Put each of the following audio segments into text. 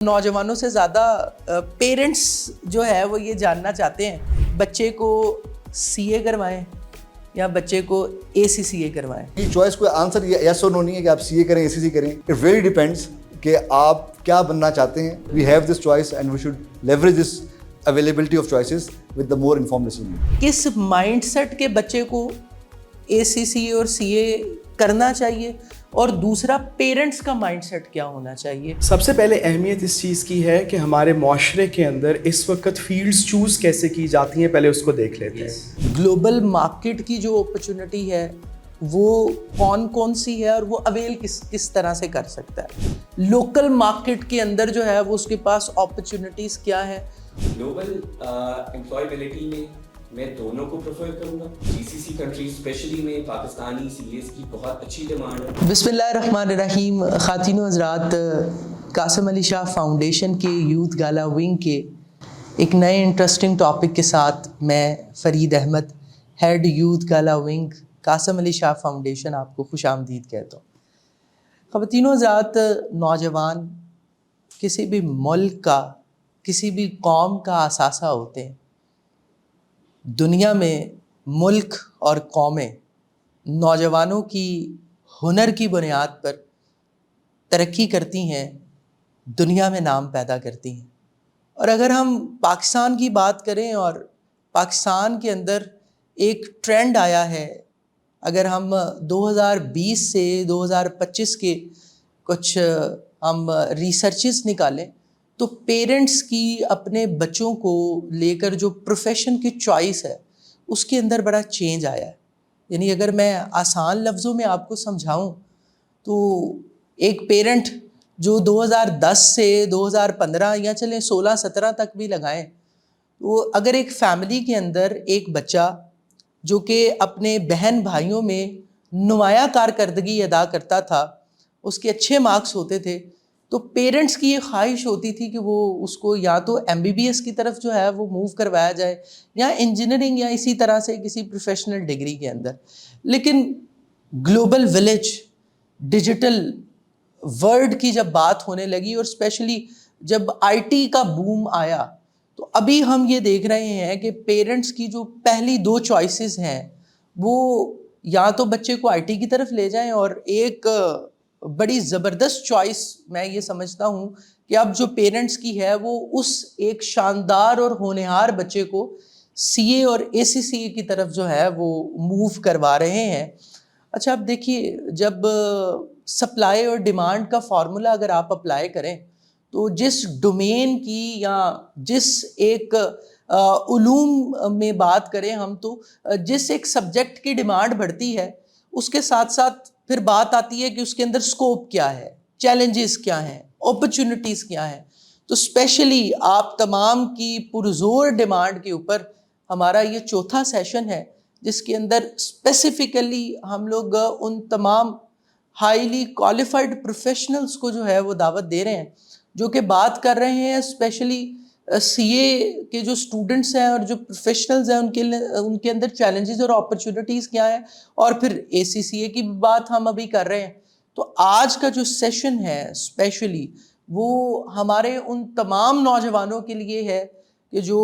نوجوانوں سے زیادہ پیرنٹس جو ہے وہ یہ جاننا چاہتے ہیں بچے کو سی اے کروائیں یا بچے کو اے سی سی اے کروائیں. یہ چوائس کوئی آنسر یس اور نو نہیں ہے کہ آپ سی اے کریں اے سی سی کریں. اٹ ریئلی ڈیپینڈس کہ آپ کیا بننا چاہتے ہیں. We have this choice and we should leverage this availability of choices with the more informed decision. کس مائنڈ سیٹ کے بچے کو اے سی سی اے اور سی اے کرنا چاہیے اور دوسرا پیرنٹس کا مائنڈ سیٹ کیا ہونا چاہیے. سب سے پہلے اہمیت اس چیز کی ہے کہ ہمارے معاشرے کے اندر اس وقت فیلڈز چوز کیسے کی جاتی ہیں، پہلے اس کو دیکھ لیتے ہیں. گلوبل مارکیٹ کی جو اپرچونٹی ہے وہ کون سی ہے اور وہ اویل کس طرح سے کر سکتا ہے. لوکل مارکیٹ کے اندر جو ہے وہ اس کے پاس اپرچونٹیز کیا ہے. گلوبل امپلائیبلٹی میں دونوں کو پریفر کروں گا. جی سی سی کنٹریز اسپیشلی میں پاکستانی سی ایس کی بہت اچھی ڈیمانڈ ہے. بسم اللہ الرحمن الرحیم. خواتین و حضرات، قاسم علی شاہ فاؤنڈیشن کے یوتھ گالا ونگ کے ایک نئے انٹرسٹنگ ٹاپک کے ساتھ میں فرید احمد، ہیڈ یوتھ گالا ونگ قاسم علی شاہ فاؤنڈیشن، آپ کو خوش آمدید کہتا ہوں. خواتین و حضرات، نوجوان کسی بھی ملک کا، کسی بھی قوم کا اثاثہ ہوتے ہیں. دنیا میں ملک اور قومیں نوجوانوں کی ہنر کی بنیاد پر ترقی کرتی ہیں، دنیا میں نام پیدا کرتی ہیں. اور اگر ہم پاکستان کی بات کریں اور پاکستان کے اندر ایک ٹرینڈ آیا ہے، اگر ہم 2020 سے 2025 کے کچھ ہم ریسرچز نکالیں تو پیرنٹس کی اپنے بچوں کو لے کر جو پروفیشن کی چوائس ہے اس کے اندر بڑا چینج آیا ہے. یعنی اگر میں آسان لفظوں میں آپ کو سمجھاؤں تو ایک پیرنٹ جو 2010 سے 2015 یا چلیں 16-17 تک بھی لگائیں، تو اگر ایک فیملی کے اندر ایک بچہ جو کہ اپنے بہن بھائیوں میں نمایاں کارکردگی ادا کرتا تھا، اس کے اچھے مارکس ہوتے تھے، تو پیرنٹس کی یہ خواہش ہوتی تھی کہ وہ اس کو یا تو MBBS کی طرف جو ہے وہ موو کروایا جائے یا انجینئرنگ یا اسی طرح سے کسی پروفیشنل ڈگری کے اندر. لیکن گلوبل ولیج، ڈیجیٹل ورلڈ کی جب بات ہونے لگی اور اسپیشلی جب IT کا بوم آیا، تو ابھی ہم یہ دیکھ رہے ہیں کہ پیرنٹس کی جو پہلی 2 چوائسیز ہیں وہ یا تو بچے کو IT کی طرف لے جائیں، اور ایک بڑی زبردست چوائس میں یہ سمجھتا ہوں کہ اب جو پیرنٹس کی ہے وہ اس ایک شاندار اور ہونہار بچے کو CA اور ACCA کی طرف جو ہے وہ موو کروا رہے ہیں. اچھا، اب دیکھیے، جب سپلائی اور ڈیمانڈ کا فارمولا اگر آپ اپلائی کریں تو جس ڈومین کی یا جس ایک علوم میں بات کریں ہم، تو جس ایک سبجیکٹ کی ڈیمانڈ بڑھتی ہے اس کے ساتھ ساتھ پھر بات آتی ہے کہ اس کے اندر سکوپ کیا ہے، چیلنجز کیا ہیں، اپرچونٹیز کیا ہیں. تو اسپیشلی آپ تمام کی پرزور ڈیمانڈ کے اوپر ہمارا یہ چوتھا سیشن ہے، جس کے اندر اسپیسیفکلی ہم لوگ ان تمام ہائیلی کوالیفائڈ پروفیشنلز کو جو ہے وہ دعوت دے رہے ہیں جو کہ بات کر رہے ہیں اسپیشلی CA کے جو اسٹوڈنٹس ہیں اور جو پروفیشنلز ہیں ان کے اندر چیلنجز اور اپرچونٹیز کیا ہیں، اور پھر ACCA کی بات ہم ابھی کر رہے ہیں. تو آج کا جو سیشن ہے اسپیشلی وہ ہمارے ان تمام نوجوانوں کے لیے ہے کہ جو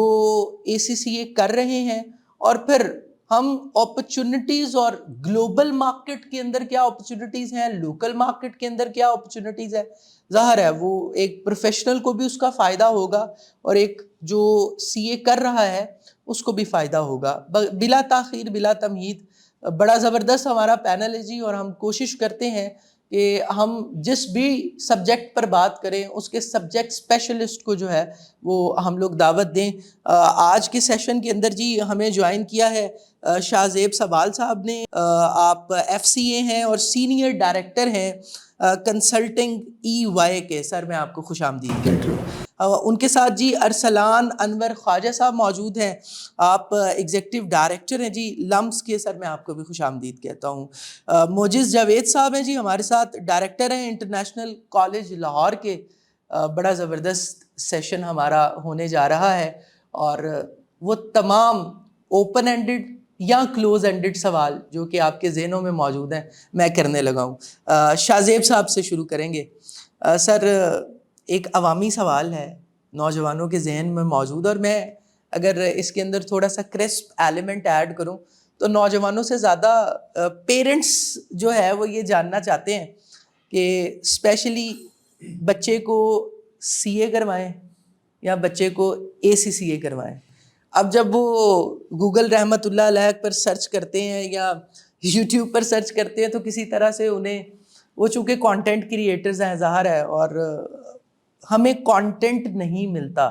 ACCA کر رہے ہیں، اور پھر ہم اپرچونٹیز اور گلوبل مارکیٹ کے اندر کیا اپرچونٹیز ہیں، لوکل مارکیٹ کے اندر کیا اپرچونٹیز ہے. ظاہر ہے وہ ایک پروفیشنل کو بھی اس کا فائدہ ہوگا اور ایک جو CA کر رہا ہے اس کو بھی فائدہ ہوگا. بلا تاخیر، بلا تمہید، بڑا زبردست ہمارا پینل ہے جی، اور ہم کوشش کرتے ہیں کہ ہم جس بھی سبجیکٹ پر بات کریں اس کے سبجیکٹ اسپیشلسٹ کو جو ہے وہ ہم لوگ دعوت دیں. آج کے سیشن کے اندر جی ہمیں جوائن کیا ہے شاہ زیب سبال صاحب نے. آپ FCA ہیں اور سینئر ڈائریکٹر ہیں کنسلٹنگ EY کے. سر میں آپ کو خوش آمدید کہتا ہوں. ان کے ساتھ جی ارسلان انور خواجہ صاحب موجود ہیں، آپ ایگزیکٹو ڈائریکٹر ہیں جی لمس کے. سر میں آپ کو بھی خوش آمدید کہتا ہوں. موجز جاوید صاحب ہیں جی ہمارے ساتھ، ڈائریکٹر ہیں انٹرنیشنل کالج لاہور کے. بڑا زبردست سیشن ہمارا ہونے جا رہا ہے، اور وہ تمام اوپن اینڈڈ یا کلوز اینڈڈ سوال جو کہ آپ کے ذہنوں میں موجود ہیں میں کرنے لگا ہوں. شاہ زیب صاحب سے شروع کریں گے. سر، ایک عوامی سوال ہے نوجوانوں کے ذہن میں موجود, اور میں اگر اس کے اندر تھوڑا سا کرسپ ایلیمنٹ ایڈ کروں تو نوجوانوں سے زیادہ پیرنٹس جو ہے وہ یہ جاننا چاہتے ہیں کہ اسپیشلی بچے کو سی اے کروائیں یا بچے کو ACCA کروائیں. اب جب وہ گوگل رحمۃ اللہ علیہ پر سرچ کرتے ہیں یا یوٹیوب پر سرچ کرتے ہیں تو کسی طرح سے انہیں, وہ چونکہ کانٹینٹ کریٹرز ہیں ظاہر ہے, اور ہمیں کانٹینٹ نہیں ملتا.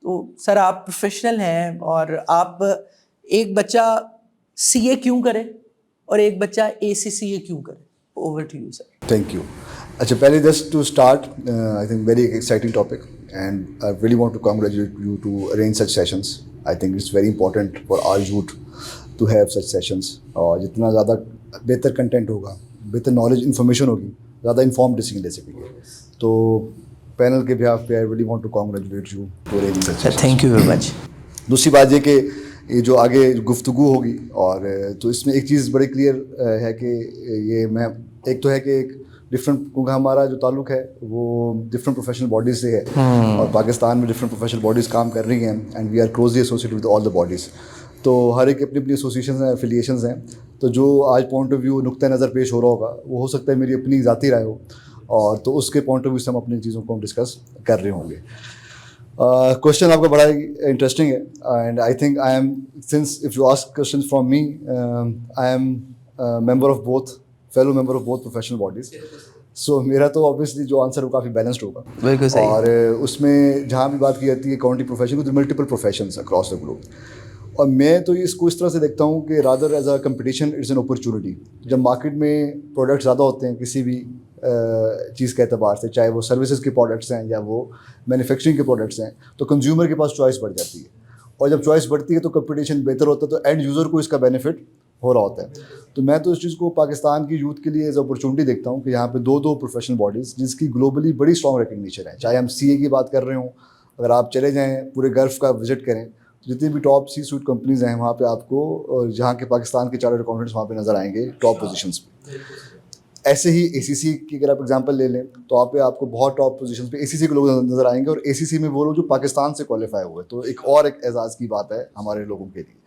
تو سر آپ پروفیشنل ہیں اور آپ, ایک بچہ CA کیوں کرے اور ایک بچہ ACCA کیوں کرے؟ Over to you sir. Thank you. اچھا, پہلے just to start, I think very exciting topic and I really want to congratulate you to arrange such sessions. I think it's very important for our youth to have such sessions. اور جتنا زیادہ بہتر content ہوگا, بہتر knowledge information ہوگی, زیادہ inform decision لے سکیں گے. تو پینل کے بہاف پہ I really want to congratulate you to arrange such sessions. Thank you very much. دوسری بات یہ کہ یہ جو آگے گفتگو ہوگی, اور تو اس میں ایک چیز بڑی کلیئر ہے کہ یہ میں ایک تو ہے کہ ایک ڈفرینٹ, کیونکہ ہمارا جو تعلق ہے وہ ڈفرینٹ پروفیشنل باڈیز سے ہے, اور پاکستان میں ڈفرینٹ پروفیشنل باڈیز کام کر رہی ہیں and we are closely associated with all the bodies. تو ہر ایک اپنی اپنی ایسوسیشنز ہیں, ایفیلیشنز ہیں. تو جو آج پوائنٹ آف ویو نقطۂ نظر پیش ہو رہا ہوگا وہ ہو سکتا ہے میری اپنی ذاتی رائے ہو, اور تو اس کے پوائنٹ آف ویو سے ہم اپنی چیزوں کو ہم ڈسکس کر رہے ہوں گے. کوشچن آپ کا بڑا انٹرسٹنگ ہے, and I think I am, since if you ask question from me, I am member of both, fellow member of both professional bodies. So میرا تو آبویسلی جو آنسر وہ کافی بیلنسڈ ہوگا. بالکل صحیح. اور اس میں جہاں بھی بات کی جاتی ہے اکاؤنٹنگ پروفیشن کو, multiple professions across the globe, اور میں تو اس کو اس طرح سے دیکھتا ہوں کہ rather as a competition it's an opportunity. جب مارکیٹ میں پروڈکٹ زیادہ ہوتے ہیں کسی بھی چیز کے اعتبار سے, چاہے وہ سروسز کے پروڈکٹس ہیں یا وہ مینوفیکچرنگ کے پروڈکٹس ہیں, تو کنزیومر کے پاس چوائس بڑھ جاتی ہے, اور جب چوائس بڑھتی ہے تو کمپٹیشن بہتر ہوتا ہے, تو اینڈ یوزر کو اس کا بینیفٹ ہو رہا ہوتا ہے. تو میں تو اس چیز کو پاکستان کی یوتھ کے لیے ایز اپرچونیٹی دیکھتا ہوں کہ یہاں پہ دو پروفیشنل باڈیز جس کی گلوبلی بڑی اسٹرانگ ریکگنیشن ہے. چاہے ہم CA کی بات کر رہے ہوں, اگر آپ چلے جائیں پورے گلف کا وزٹ کریں, جتنی بھی ٹاپ C-suite کمپنیز ہیں وہاں پہ آپ کو, جہاں کے پاکستان کے چارٹرڈ اکاؤنٹنٹس وہاں پہ نظر آئیں گے ٹاپ پوزیشنس پہ. ایسے ہی ACC کی اگر آپ ایگزامپل لے لیں تو آپ کو بہت ٹاپ پوزیشنس پہ ACC کے لوگ نظر آئیں گے, اور ACC میں وہ لوگ جو پاکستان سے کوالیفائی ہوئے, تو ایک اعزاز کی بات ہے ہمارے لوگوں کے لیے.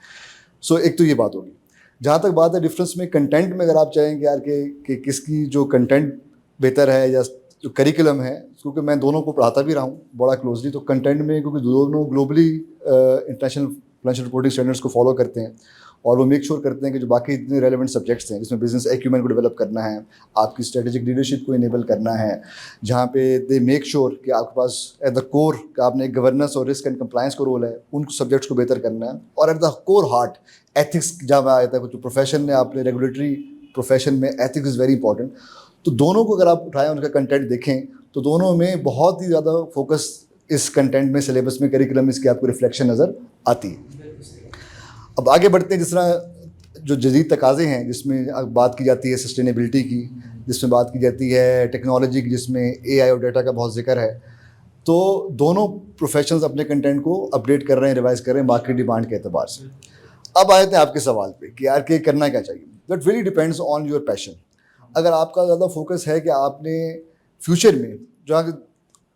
سو ایک تو یہ بات ہوگی. جہاں تک بات ہے ڈفرینس میں کنٹینٹ میں, اگر آپ چاہیں کہ یار کہ کس کی جو کنٹینٹ بہتر ہے یا جو کریکولم ہے, کیونکہ میں دونوں کو پڑھاتا بھی رہا ہوں بڑا کلوزلی, تو کنٹینٹ میں کیونکہ دونوں globally international financial reporting standards کو فالو کرتے ہیں, اور وہ میک شور کرتے ہیں کہ جو باقی اتنے ریلیونٹ سبجیکٹس ہیں جس میں بزنس ایکیومنٹ کو ڈیولپ کرنا ہے, آپ کی اسٹریٹجک لیڈرشپ کو انیبل کرنا ہے, جہاں پہ دے میک شور کہ آپ کے پاس ایٹ دا کور کہ آپ نے ایک گورننس اور رسک اینڈ کمپلائنس کا رول ہے, ان سبجیکٹس کو بہتر کرنا ہے, اور at the core heart ethics جہاں آتا ہے, جو پروفیشن میں آپ نے ریگولیٹری پروفیشن میں ایتھکس از ویری امپورٹنٹ. تو دونوں کو اگر آپ اٹھائیں ان کا کنٹینٹ دیکھیں تو دونوں میں بہت ہی زیادہ فوکس اس کنٹینٹ میں, سلیبس میں, کریکولم اس کی آپ کو ریفلیکشن نظر آتی ہے. اب آگے بڑھتے ہیں, جس طرح جو جدید تقاضے ہیں جس میں بات کی جاتی ہے سسٹینیبلٹی کی, جس میں بات کی جاتی ہے ٹیکنالوجی کی, جس میں AI اور ڈیٹا کا بہت ذکر ہے, تو دونوں پروفیشنز اپنے کنٹینٹ کو اپڈیٹ کر رہے ہیں, ریوائز کر رہے ہیں مارکیٹ ڈیمانڈ کے اعتبار سے. اب آئے تھے آپ کے سوال پہ کہ یار کہ کرنا کیا چاہیے. That really depends on your passion. اگر آپ کا زیادہ فوکس ہے کہ آپ نے فیوچر میں, جہاں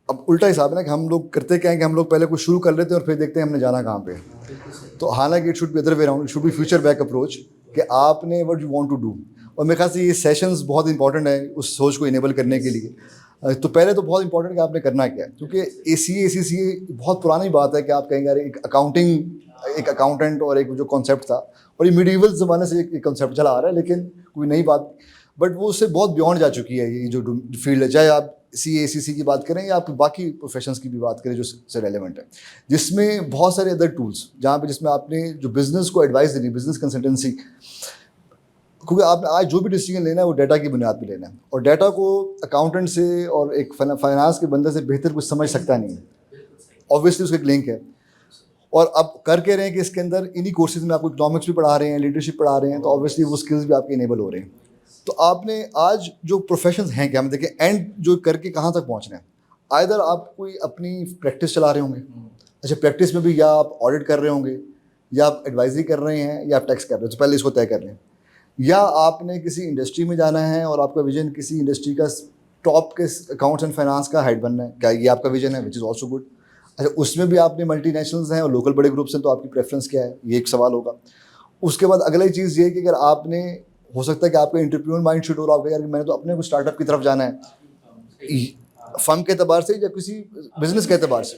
اب الٹا حساب ہے نا کہ ہم لوگ کرتے کیا ہیں کہ ہم لوگ پہلے کچھ شروع کر لیتے ہیں اور پھر دیکھتے ہیں ہم نے جانا کہاں پہ. تو حالانکہ it should be other way around, it should be future back approach کہ آپ نے what you want to do. اور میرے خیال سے یہ سیشنز بہت امپورٹنٹ ہیں اس سوچ کو انیبل کرنے کے لیے. تو پہلے تو بہت امپورٹنٹ کہ آپ نے کرنا کیا ہے, کیونکہ ACCA بہت پرانی بات ہے کہ آپ کہیں گے ایک اکاؤنٹنٹ اور ایک جو کانسیپٹ تھا, اور یہ میڈیول زمانے سے ایک کانسیپٹ چلا آ رہا ہے, لیکن کوئی نئی بات, بٹ وہ اس سے بہت بیونڈ جا چکی ہے یہ جو فیلڈ ہے. چاہے آپ CA ACC کی بات کریں یا آپ باقی پروفیشنس کی بھی بات کریں جو سے ریلیونٹ ہے, جس میں بہت سارے ادر ٹولس, جہاں پہ جس میں آپ نے جو بزنس کو ایڈوائس دینی, بزنس کنسلٹنسی, کیونکہ آپ نے آج جو بھی ڈیسیجن لینا ہے وہ ڈیٹا کی بنیاد پہ لینا ہے, اور ڈیٹا کو اکاؤنٹنٹ سے اور ایک فائنانس کے بندے سے بہتر کچھ سمجھ سکتا نہیں ہے. آبویسلی اس کا ایک لنک ہے, اور اب کر کے رہے ہیں کہ اس کے اندر انہی کورسز میں آپ کو اکنامکس بھی پڑھا رہے ہیں, لیڈرشپ پڑھا رہے ہیں, تو آبویسلی وہ اسکلز بھی آپ کے انیبل ہو رہے ہیں. تو آپ نے آج جو پروفیشنز ہیں کہ ہم دیکھیں اینڈ جو کر کے کہاں تک پہنچ رہے ہیں, آئدر آپ کوئی اپنی پریکٹس چلا رہے ہوں گے, اچھا پریکٹس میں بھی یا آپ آڈٹ کر رہے ہوں گے, یا آپ ایڈوائزری کر رہے ہیں, یا آپ ٹیکس کر رہے ہیں, تو پہلے اس کو طے کر لیں, یا آپ نے کسی انڈسٹری میں جانا ہے اور آپ کا ویژن کسی انڈسٹری کا ٹاپ کے اکاؤنٹس اینڈ فائنانس کا ہیڈ بننا ہے. کیا یہ آپ کا ویژن ہے؟ وچ از آلسو گڈ. اچھا اس میں بھی آپ نے ملٹی نیشنلز ہیں اور لوکل بڑے گروپس ہیں تو آپ کی پریفرنس کیا ہے؟ یہ ایک سوال ہوگا. اس کے بعد اگلی چیز یہ ہے کہ اگر آپ نے ہو سکتا ہے کہ آپ کا انٹرپرینور مائنڈ سیٹ ہو رہا ہوگا یار کہ میں نے تو اپنے کو اسٹارٹ اپ کی طرف جانا ہے فرم کے اعتبار سے یا کسی بزنس کے اعتبار سے,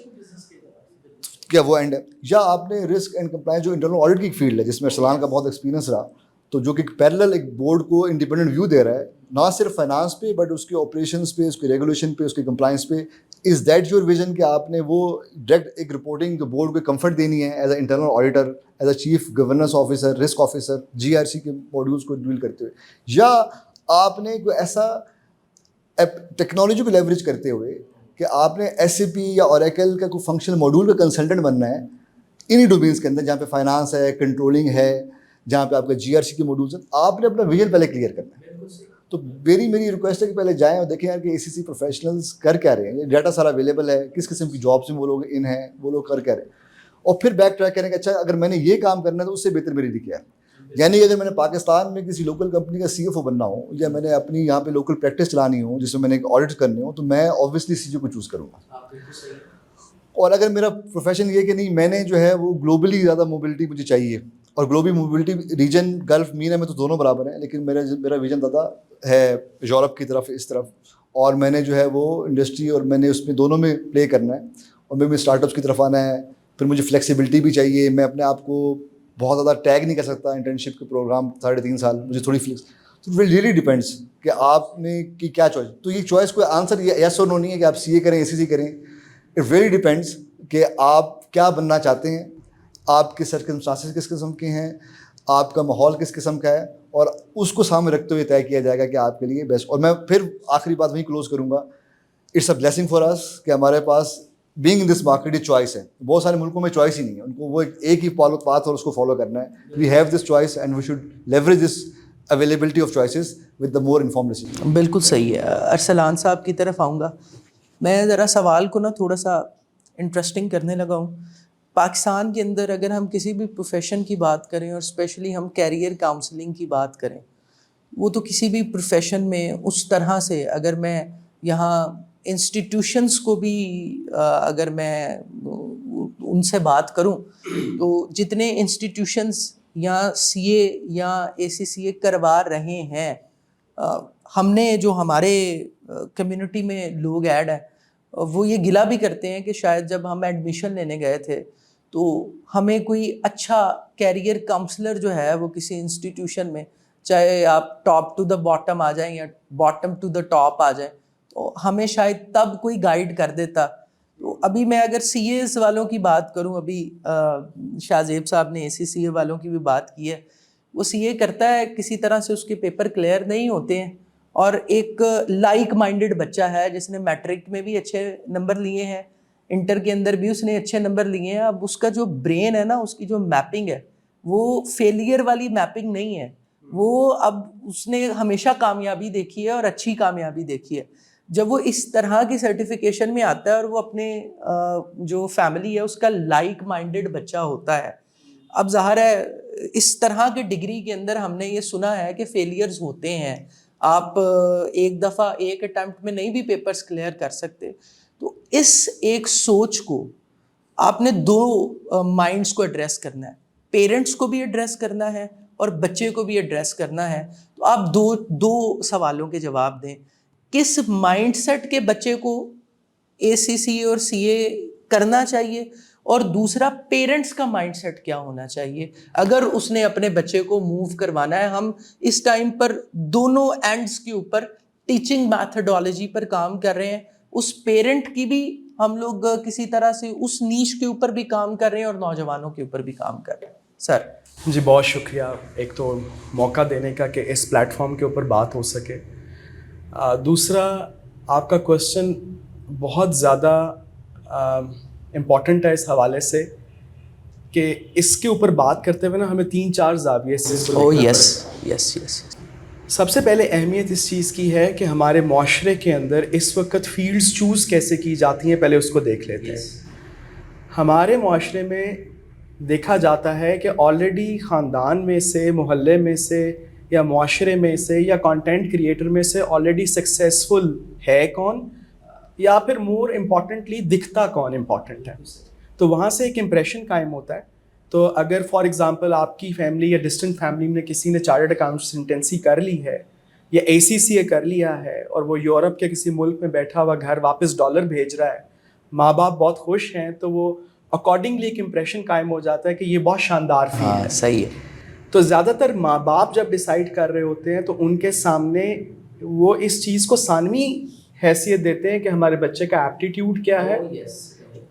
کیا وہ اینڈ ہے. یا آپ نے رسک اینڈ کمپلائنس جو انٹرنل آڈٹ کی ایک فیلڈ ہے جس میں ارسلان کا بہت ایکسپیرینس رہا, تو جو کہ پیرلل ایک بورڈ کو انڈیپینڈنٹ ویو دے رہا ہے نہ صرف فائنانس پہ بٹ اس کے آپریشنس پہ, اس کے ریگولیشن پہ, اس کے کمپلائنس پہ. از دیٹ یور ویژن کہ آپ نے وہ ڈائریکٹ ایک رپورٹنگ جو بورڈ کو کمفرٹ دینی ہے as a internal auditor, as a chief governance officer, risk officer, GRC کے ماڈیولس کو ڈیل کرتے ہوئے, یا آپ نے کوئی ایسا ٹیکنالوجی کو لیوریج کرتے ہوئے کہ آپ نے SAP یا اوریکل کا کوئی فنکشنل ماڈیول کا کنسلٹنٹ بننا ہے انہی ڈومینس کے اندر جہاں پہ فائنانس ہے, کنٹرولنگ ہے, جہاں پہ آپ کا GRC کے ماڈیولس ہیں. آپ نے اپنا ویژن پہلے کلیئر کرنا ہے. تو میری ریکویسٹ ہے کہ پہلے جائیں اور دیکھیں یار کہ ACC پروفیشنلز کر کیا رہے ہیں, یہ ڈیٹا سارا اویلیبل ہے, کس قسم کی جابس میں وہ لوگ ان ہیں, وہ لوگ کر کیا رہے ہیں, اور پھر بیک ٹریک کریں کہ اچھا اگر میں نے یہ کام کرنا ہے تو اس سے بہتر میرے لیے کیا ہے. یعنی کہ اگر میں نے پاکستان میں کسی لوکل کمپنی کا CFO بننا ہو یا میں نے اپنی یہاں پہ لوکل پریکٹس چلانی ہو جس میں میں نے آڈٹ کرنے ہوں تو میں اوبویسلی CFO کو چوز کروں گا. اور اگر میرا پروفیشن یہ کہ نہیں میں نے جو ہے وہ گلوبلی زیادہ موبلٹی مجھے چاہیے, اور گلوبل موبلٹی ریجن گلف مینا میں تو دونوں برابر ہیں, لیکن میرا ویژن زیادہ ہے یورپ کی طرف, اس طرف, اور میں نے جو ہے وہ انڈسٹری اور میں نے اس میں دونوں میں پلے کرنا ہے, اور میں اسٹارٹ اپس کی طرف آنا ہے. پھر مجھے فلیکسیبلٹی بھی چاہیے, میں اپنے آپ کو بہت زیادہ ٹیگ نہیں کر سکتا انٹرنشپ کے پروگرام 3.5 سال, مجھے تھوڑی فلیکس. تو ریئلی ڈیپینڈس کہ آپ نے کی کیا چوائس. تو یہ چوائس کوئی آنسر یس اور نو نہیں ہے کہ آپ CA کریں ACC کریں. اٹ ریئلی ڈیپینڈس کہ آپ کیا بننا چاہتے ہیں, آپ کے سرکمسٹانسز کس قسم کے ہیں, آپ کا ماحول کس قسم کا ہے, اور اس کو سامنے رکھتے ہوئے طے کیا جائے گا کہ آپ کے لیے بیسٹ. اور میں پھر آخری بات وہیں کلوز کروں گا, اٹس اے بلیسنگ فار اس کہ ہمارے پاس بینگ ان دس مارکیٹ یہ چوائس ہے. بہت سارے ملکوں میں چوائس ہی نہیں ہے, ان کو وہ ایک ہی پاتھ اور اس کو فالو کرنا ہے. We have this choice and we should leverage this availability of choices with the more informed decision. بالکل صحیح ہے. ارسلان صاحب کی طرف آؤں گا. میں ذرا سوال کو نا تھوڑا سا انٹرسٹنگ کرنے لگا ہوں. پاکستان کے اندر اگر ہم کسی بھی پروفیشن کی بات کریں اور اسپیشلی ہم کیریئر کاؤنسلنگ کی بات کریں, وہ تو کسی بھی پروفیشن میں اس طرح سے اگر میں یہاں انسٹیٹیوشنس کو بھی اگر میں ان سے بات کروں تو جتنے انسٹیٹیوشنس یا CA یا ACCA کروا رہے ہیں, ہم نے جو ہمارے کمیونٹی میں لوگ ایڈ ہیں وہ یہ گلہ بھی کرتے ہیں کہ شاید جب ہم ایڈمیشن لینے گئے تھے تو ہمیں کوئی اچھا کیریئر کاؤنسلر جو ہے وہ کسی انسٹیٹیوشن میں, چاہے آپ ٹاپ ٹو دا باٹم آ جائیں یا باٹم ٹو دا ٹاپ آ جائیں, تو ہمیں شاید تب کوئی گائیڈ کر دیتا. تو ابھی میں اگر CAs والوں کی بات کروں, ابھی شاہ زیب صاحب نے ACCA والوں کی بھی بات کی ہے, وہ CA کرتا ہے کسی طرح سے اس کے پیپر کلیئر نہیں ہوتے ہیں, اور ایک لائک مائنڈڈ بچہ ہے جس نے میٹرک میں بھی اچھے نمبر لیے ہیں, انٹر کے اندر بھی اس نے اچھے نمبر لیے ہیں. اب اس کا جو برین ہے نا, اس کی جو میپنگ ہے وہ فیلئر والی میپنگ نہیں ہے, وہ اب اس نے ہمیشہ کامیابی دیکھی ہے اور اچھی کامیابی دیکھی ہے. جب وہ اس طرح کی سرٹیفکیشن میں آتا ہے اور وہ اپنے جو فیملی ہے اس کا لائک مائنڈڈ بچہ ہوتا ہے, اب ظاہر ہے اس طرح کے ڈگری کے اندر ہم نے یہ سنا ہے کہ فیلئرز ہوتے ہیں, آپ ایک دفعہ ایک اٹیمپٹ میں نہیں بھی پیپرز کلیئر کر سکتے. تو اس ایک سوچ کو آپ نے 2 مائنڈس کو ایڈریس کرنا ہے, پیرنٹس کو بھی ایڈریس کرنا ہے اور بچے کو بھی ایڈریس کرنا ہے. تو آپ دو سوالوں کے جواب دیں. کس مائنڈ سیٹ کے بچے کو ACCA اور CA کرنا چاہیے, اور دوسرا پیرنٹس کا مائنڈ سیٹ کیا ہونا چاہیے اگر اس نے اپنے بچے کو موو کروانا ہے. ہم اس ٹائم پر دونوں اینڈز کے اوپر ٹیچنگ میتھڈالوجی پر کام کر رہے ہیں. اس پیرنٹ کی بھی ہم لوگ کسی طرح سے اس نیش کے اوپر بھی کام کر رہے ہیں اور نوجوانوں کے اوپر بھی کام کر رہے ہیں. سر جی بہت شکریہ ایک تو موقع دینے کا کہ اس پلیٹ فارم کے اوپر بات ہو سکے. دوسرا آپ کا کوشچن بہت زیادہ امپورٹنٹ ہے اس حوالے سے کہ اس کے اوپر بات کرتے ہوئے نا ہمیں 3-4 زاویے سے سب سے پہلے اہمیت اس چیز کی ہے کہ ہمارے معاشرے کے اندر اس وقت فیلڈز چوز کیسے کی جاتی ہیں, پہلے اس کو دیکھ لیتے ہیں. ہمارے معاشرے میں دیکھا جاتا ہے کہ آلریڈی خاندان میں سے, محلے میں سے یا معاشرے میں سے یا کانٹینٹ کریٹر میں سے آلریڈی سکسیزفل ہے کون, یا پھر مور امپورٹنٹلی دکھتا کون امپورٹنٹ ہے. تو وہاں سے ایک امپریشن قائم ہوتا ہے. تو اگر فار ایگزامپل آپ کی فیملی یا ڈسٹنٹ فیملی میں کسی نے چارٹرڈ اکاؤنٹنسی کر لی ہے یا ACCA کر لیا ہے اور وہ یورپ کے کسی ملک میں بیٹھا ہوا گھر واپس ڈالر بھیج رہا ہے, ماں باپ بہت خوش ہیں, تو وہ اکارڈنگلی ایک امپریشن قائم ہو جاتا ہے کہ یہ بہت شاندار فیل ہے. صحیح ہے. تو زیادہ تر ماں باپ جب ڈیسائیڈ کر رہے ہوتے ہیں تو ان کے سامنے وہ اس چیز کو ثانوی حیثیت دیتے ہیں کہ ہمارے بچے کا ایپٹیٹیوڈ کیا ہے,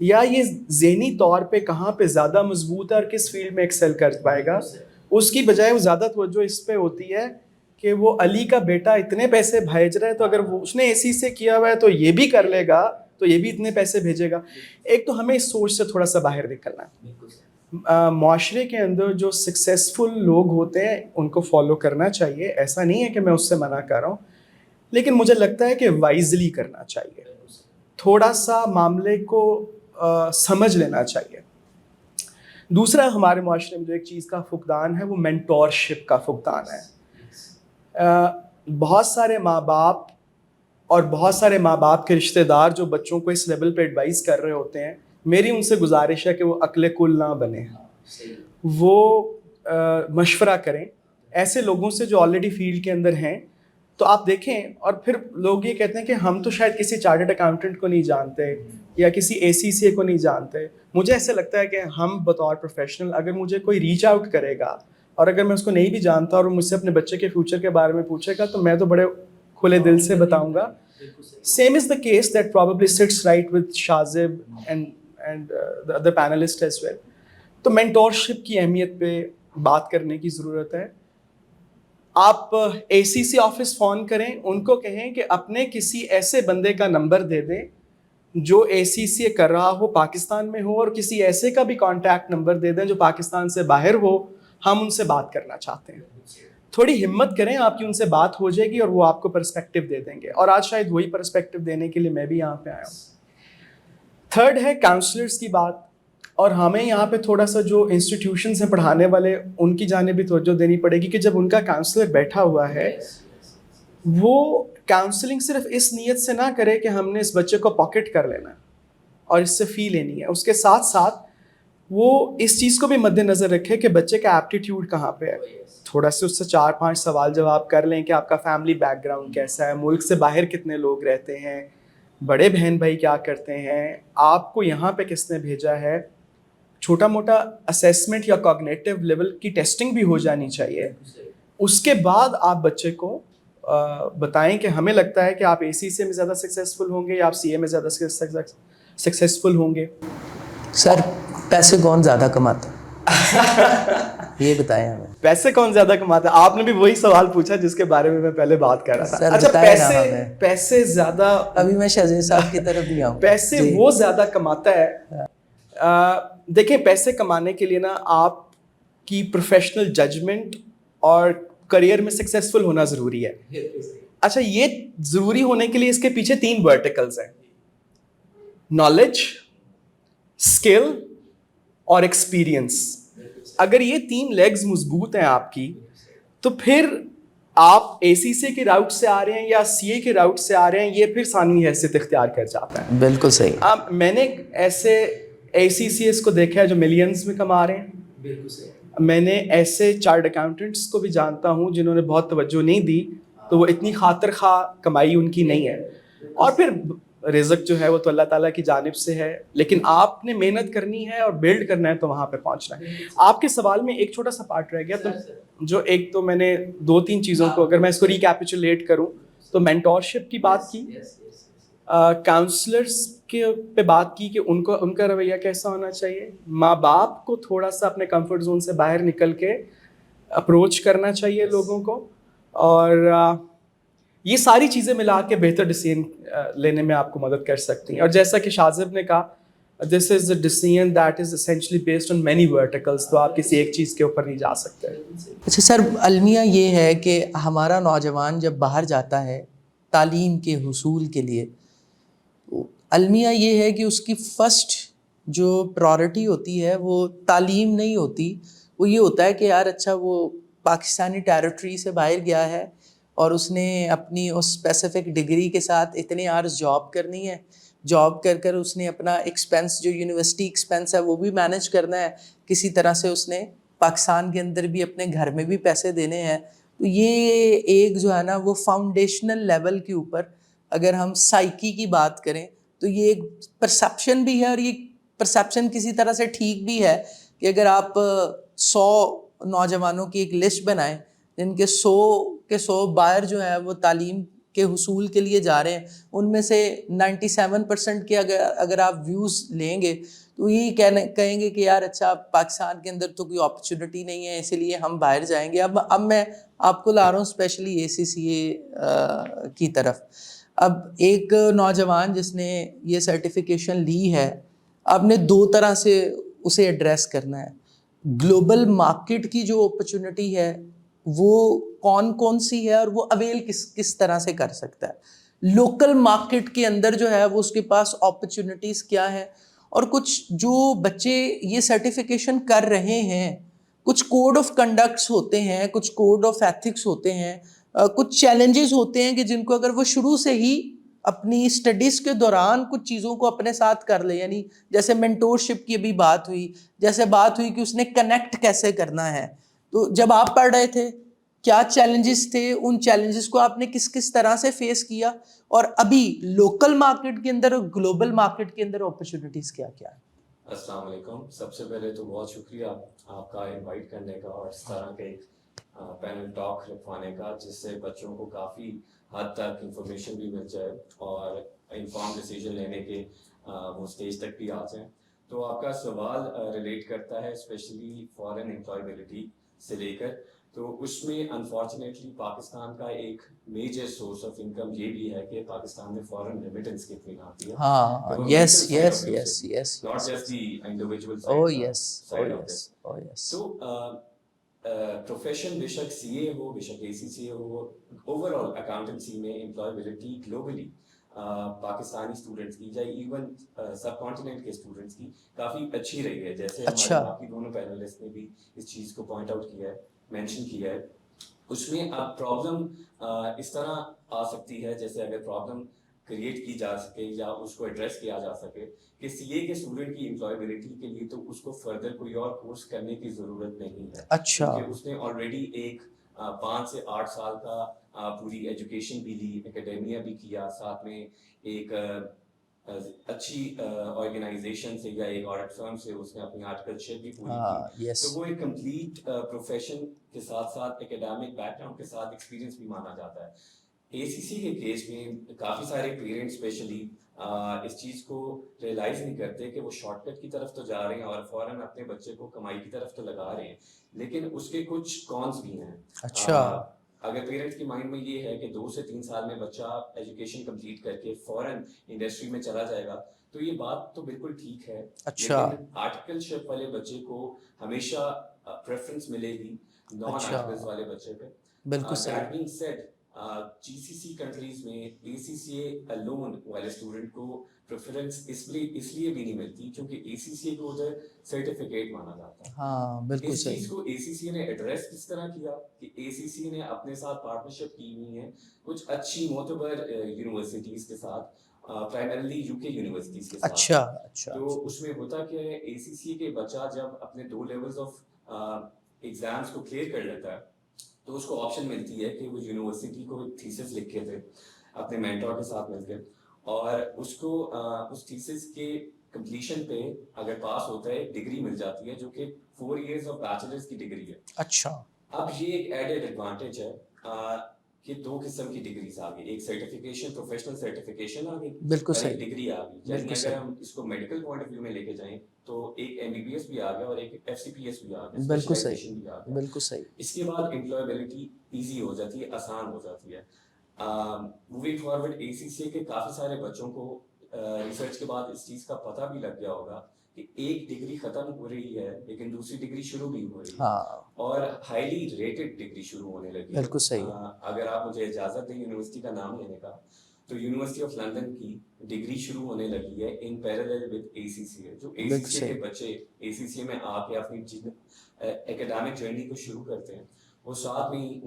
یا یہ ذہنی طور پہ کہاں پہ زیادہ مضبوط ہے اور کس فیلڈ میں ایکسل کر پائے گا. اس کی بجائے وہ زیادہ توجہ اس پہ ہوتی ہے کہ وہ علی کا بیٹا اتنے پیسے بھیج رہا ہے, تو اگر وہ اس نے ACCA کیا ہوا ہے تو یہ بھی کر لے گا, تو یہ بھی اتنے پیسے بھیجے گا. ایک تو ہمیں اس سوچ سے تھوڑا سا باہر نکلنا ہے. معاشرے کے اندر جو سکسیزفل لوگ ہوتے ہیں ان کو فالو کرنا چاہیے, ایسا نہیں ہے کہ میں اس سے منع کر رہا ہوں, لیکن مجھے لگتا ہے کہ وائزلی کرنا چاہیے, تھوڑا سا معاملے کو سمجھ لینا چاہیے. دوسرا ہمارے معاشرے میں جو ایک چیز کا فقدان ہے وہ مینٹورشپ کا فقدان ہے. بہت سارے ماں باپ اور بہت سارے ماں باپ کے رشتہ دار جو بچوں کو اس لیول پہ ایڈوائز کر رہے ہوتے ہیں, میری ان سے گزارش ہے کہ وہ عقل کل نہ بنے, وہ مشورہ کریں ایسے لوگوں سے جو آلریڈی فیلڈ کے اندر ہیں. تو آپ دیکھیں, اور پھر لوگ یہ کہتے ہیں کہ ہم تو شاید کسی چارٹرڈ اکاؤنٹنٹ کو نہیں جانتے یا کسی ACCA کو نہیں جانتے. مجھے ایسے لگتا ہے کہ ہم بطور پروفیشنل اگر مجھے کوئی ریچ آؤٹ کرے گا اور اگر میں اس کو نہیں بھی جانتا اور مجھ سے اپنے بچے کے فیوچر کے بارے میں پوچھے گا تو میں تو بڑے کھلے دل سے بتاؤں گا. Same is the case that probably sits right with Shazeb and the other panelist as well. تو مینٹورشپ کی اہمیت پہ بات کرنے کی ضرورت ہے. آپ ACCA آفس فون کریں, ان کو کہیں کہ اپنے کسی ایسے بندے کا نمبر دے دیں جو ACCA کر رہا ہو, پاکستان میں ہو, اور کسی ایسے کا بھی کانٹیکٹ نمبر دے دیں جو پاکستان سے باہر ہو, ہم ان سے بات کرنا چاہتے ہیں. تھوڑی ہمت کریں, آپ کی ان سے بات ہو جائے گی اور وہ آپ کو پرسپیکٹو دے دیں گے, اور آج شاید وہی پرسپیکٹو دینے کے لیے میں بھی یہاں پہ آیا ہوں. تھرڈ ہے کاؤنسلرس کی بات, اور ہمیں یہاں پہ تھوڑا سا جو انسٹیٹیوشنس ہیں پڑھانے والے ان کی جانب بھی توجہ دینی پڑے گی کہ جب ان کا کاؤنسلر بیٹھا ہوا ہے وہ کاؤنسلنگ صرف اس نیت سے نہ کرے کہ ہم نے اس بچے کو پاکٹ کر لینا اور اس سے فی لینی ہے, اس کے ساتھ ساتھ وہ اس چیز کو بھی مد نظر رکھے کہ بچے کا ایپٹیٹیوڈ کہاں پہ ہے. تھوڑا سے اس سے 4-5 سوال جواب کر لیں کہ آپ کا فیملی بیک گراؤنڈ کیسا ہے, ملک سے باہر کتنے لوگ رہتے ہیں, بڑے بہن بھائی کیا کرتے ہیں, آپ کو یہاں پہ کس نے بھیجا ہے. چھوٹا موٹا اسیسمنٹ یا کوگنیٹو لیول کی ٹیسٹنگ بھی ہو جانی چاہیے. اس کے بعد آپ بچے کو بتائیں کہ ہمیں لگتا ہے کہ آپ ACCA میں زیادہ سکسیزفل ہوں گے یا آپ CA میں زیادہ سکسیزفل ہوں گے. سر پیسے کون زیادہ کماتا یہ بتائیں ہمیں. پیسے کون زیادہ کماتا ہے, آپ نے بھی وہی سوال پوچھا جس کے بارے میں پہلے بات کر رہا تھا. اچھا پیسے زیادہ, ابھی میں شہزاد صاحب کی طرف بھی آؤں. پیسے وہ زیادہ کماتا ہے. دیکھیں پیسے کمانے کے لیے نا آپ کی پروفیشنل ججمنٹ اور کریئر میں سکسیزفل ہونا ضروری ہے. اچھا یہ ضروری ہونے کے لیے اس کے پیچھے 3 ورٹیکلز ہیں, نالج, اسکل اور ایکسپیرئنس. اگر یہ 3 لیگز مضبوط ہیں آپ کی تو پھر آپ ACCA کے راؤٹ سے آ رہے ہیں یا CA کے راؤٹ سے آ رہے ہیں, یہ پھر ثانوی حیثیت اختیار کر جاتا ہے. بالکل صحیح. میں نے ایسے ACCAs کو دیکھا ہے جو ملینز میں کما رہے ہیں. بالکل صحیح. میں نے ایسے چارٹرڈ اکاؤنٹنٹس کو بھی جانتا ہوں جنہوں نے بہت توجہ نہیں دی تو وہ اتنی خاطر خواہ کمائی ان کی نہیں ہے, اور پھر رزق جو ہے وہ تو اللہ تعالیٰ کی جانب سے ہے, لیکن آپ نے محنت کرنی ہے اور بلڈ کرنا ہے تو وہاں پہ پہنچنا ہے. آپ کے سوال میں ایک چھوٹا سا پارٹ رہ گیا, تو جو ایک تو میں نے 2-3 چیزوں کو اگر میں اس کو ریکیپیچولیٹ کروں تو مینٹورشپ کی بات کی, کاؤنسلرس کے پہ بات کی کہ ان کا رویہ کیسا ہونا چاہیے, ماں باپ کو تھوڑا سا اپنے کمفرٹ زون سے باہر نکل کے اپروچ کرنا چاہیے لوگوں کو, اور یہ ساری چیزیں ملا کے بہتر ڈیسیژن لینے میں آپ کو مدد کر سکتی ہیں. اور جیسا کہ شازب نے کہا, this is a decision that is essentially based on many verticals, تو آپ کسی ایک چیز کے اوپر نہیں جا سکتے. اچھا سر, المیہ یہ ہے کہ ہمارا نوجوان جب باہر جاتا ہے تعلیم کے حصول کے لیے, المیہ یہ ہے کہ اس کی فرسٹ جو پرائورٹی ہوتی ہے وہ تعلیم نہیں ہوتی, وہ یہ ہوتا ہے کہ یار اچھا وہ پاکستانی ٹیریٹری سے باہر گیا ہے اور اس نے اپنی اس اسپیسیفک ڈگری کے ساتھ اتنے آرز جاب کرنی ہے, جاب کر کر اس نے اپنا ایکسپینس جو یونیورسٹی ایکسپینس ہے وہ بھی مینیج کرنا ہے, کسی طرح سے اس نے پاکستان کے اندر بھی اپنے گھر میں بھی پیسے دینے ہیں. تو یہ ایک جو ہے نا وہ فاؤنڈیشنل لیول کے اوپر اگر ہم سائیکی کی بات کریں تو یہ ایک پرسیپشن بھی ہے, اور یہ پرسیپشن کسی طرح سے ٹھیک بھی ہے کہ اگر آپ 100 نوجوانوں کی ایک لسٹ بنائیں جن کے 100 باہر جو ہے وہ تعلیم کے حصول کے لیے جا رہے ہیں, ان میں سے 97% کے اگر آپ ویوز لیں گے تو یہی کہیں گے کہ یار اچھا پاکستان کے اندر تو کوئی اپرچونٹی نہیں ہے اسی لیے ہم باہر جائیں گے. اب میں آپ کو لا رہا ہوں اسپیشلی ACCA کی طرف. اب ایک نوجوان جس نے یہ سرٹیفکیشن لی ہے, آپ نے 2 طرح سے اسے ایڈریس کرنا ہے. گلوبل مارکیٹ کی جو اپرچونٹی ہے وہ کون سی ہے اور وہ اویل کس طرح سے کر سکتا ہے. لوکل مارکیٹ کے اندر جو ہے وہ اس کے پاس اپرچونٹیز کیا ہے, اور کچھ جو بچے یہ سرٹیفکیشن کر رہے ہیں کچھ کوڈ آف کنڈکٹس ہوتے ہیں, کچھ کوڈ آف ایتھکس ہوتے ہیں, کچھ چیلنجز ہوتے ہیں کہ جن کو اگر وہ شروع سے ہی اپنی اسٹڈیز کے دوران کچھ چیزوں کو اپنے ساتھ کر لے, یعنی جیسے مینٹورشپ کی ابھی بات ہوئی, جیسے بات ہوئی کہ اس نے کنیکٹ کیسے کرنا ہے. تو جب آپ پڑھ رہے تھے کیا چیلنجز تھے, ان چیلنجز کو آپ نے کس طرح سے فیس کیا, اور ابھی لوکل مارکیٹ کے اندر اور گلوبل مارکیٹ کے اندر اپرچونٹیز کیا کیا ہے؟ السلام علیکم. سب سے پہلے تو بہت شکریہ آپ کا انوائٹ کرنے کا اور اس طرح کے ایک پینل ٹاک رکھوانے کا, جس سے بچوں کو کافی حد تک انفارمیشن بھی مل جائے اور انفارم ڈیسیجن لینے کے وہ اسٹیج تک بھی آ جائیں. تو آپ کا سوال ریلیٹ کرتا ہے اسپیشلی فارن امپلائبلٹی سے لے کر, تو اس میں انفارچونیٹلی پاکستان کا ایک میجر سورس آف انکم یہ بھی ہے کہ پاکستان میں فارن ریمیٹنس کتنی آتی ہے. ہاں, یس, not just the individual side of this. تو پروفیشن بے شک CA ہو, بے شک ACCA ہو, اوور آل اکاؤنٹنسی میں امپلائبلٹی گلوبلی پاکستانی اسٹوڈنٹس کی یا ایون سب کانٹیننٹ کے اسٹوڈنٹس کی کافی اچھی رہی ہے. جیسے ہمارے باقی دونوں پینلسٹ نے بھی اس چیز کو پوائنٹ آؤٹ کیا ہے, مینشن کیا ہے. اس میں اب پرابلم اس طرح آ سکتی ہے جیسے اگر پرابلم کریٹ کی جا سکے یا اس کو ایڈریس کیا جا سکے کہ CA کے اسٹوڈنٹ کی امپلائبلٹی کے لیے تو اس کو فردر کوئی اور کورس کرنے کی ضرورت نہیں ہے. اچھا, کیونکہ اس نے آلریڈی ایک 5 سے 8 سال کا پوری ایجوکیشن بھی لی, اکیڈیمیا بھی کیا, ساتھ میں ایک اچھی آرگنائزیشن سے یا ایک آڈٹ فرم سے اس نے اپنی آرٹیکلشپ بھی پوری کی. تو وہ ایک کمپلیٹ پروفیشن کے ساتھ ساتھ اکیڈیمک بیک گراؤنڈ کے ساتھ ایکسپیرینس بھی مانا جاتا ہے. ACC کے کیس میں کافی سارے پیرنٹس اسپیشلی اس چیز کو ریئلائز نہیں کرتے کہ وہ شارٹ کٹ کی طرف تو جا رہے ہیں اور فوراً اپنے بچے کو کمائی کی طرف تو لگا رہے ہیں, لیکن اس کے کچھ کونس بھی ہیں. اچھا, اگر پیرنٹس کے مائنڈ میں یہ ہے کہ 2 سے 3 سال میں بچہ ایجوکیشن کمپلیٹ کر کے فوراً انڈسٹری میں چلا جائے گا تو یہ بات تو بالکل ٹھیک ہے. اچھا, لیکن آرٹیکلشپ والے بچے کو ہمیشہ پریفرنس ملے گی نان آرٹیکلس والے بچے پہ. بالکل that being said GCC countries میں ACCA alone والے اسٹوڈنٹ کو پریفرنس اس لیے بھی نہیں ملتی کیونکہ ACCA کو ادھر سرٹیفکیٹ مانا جاتا ہے. ہاں بالکل اس صحیح. چیز کو ACCA نے ایڈریس کس طرح کیا کہ ACCA نے اپنے ساتھ پارٹنرشپ کی ہوئی ہے کچھ اچھی معتبر یونیورسٹیز کے ساتھ, پرائمرلی UK یونیورسٹیز کے ساتھ. اچھا, تو اس میں ہوتا کیا ہے, ACCA کے بچہ جب اپنے 2 لیولز آف ایگزامس کو کلیئر کر لیتا ہے تو اس کو آپشن ملتی ہے کہ وہ یونیورسٹی کو تھیسس لکھ کے دے اپنے مینٹور کے ساتھ مل کے, اور اس کو اس تھیسس کے کمپلیشن پہ اگر پاس ہوتا ہے ڈگری مل جاتی ہے جو کہ 4 ایئرز آف بیچلرز کی ڈگری ہے. اچھا, اب یہ ایک ایڈیڈ ایڈوانٹیج ہے کہ 2 قسم کی ڈگریز آ گئی, ایک سرٹیفکیشن پروفیشنل سرٹیفکیشن آ گئی, بالکل صحیح, ڈگری آ گئی. یعنی اگر ہم اس کو میڈیکل پوائنٹ آف ویو میں لے کے جائیں تو ایک MBBS بھی آ گیا اور ایک FCPS بھی آ گیا, بالکل صحیح, بالکل صحیح. اس کے بعد امپلائبلٹی ایزی ہو جاتی ہے, آسان ہو جاتی ہے. موونگ فارورڈ ACCA کے کافی سارے بچوں کو ریسرچ کے بعد اس چیز کا پتہ بھی لگ گیا ہوگا کہ ایک ڈگری ختم ہو رہی ہے لیکن دوسری ڈگری شروع بھی ہو رہی ہے, اور ہائیلی ریٹڈ ڈگری شروع ہونے لگی ہے. بالکل صحیح. اگر آپ مجھے اجازت دیں یونیورسٹی کا نام لینے کا, تو یونیورسٹی آف لندن کی ڈگری شروع ہونے لگی ہے ان پیرالل ود ACCA. جو ACCA کے بچے ACCA میں آ کے اپنی اکیڈیمک جرنی کو شروع کرتے ہیں وہ ساتھ میں ہی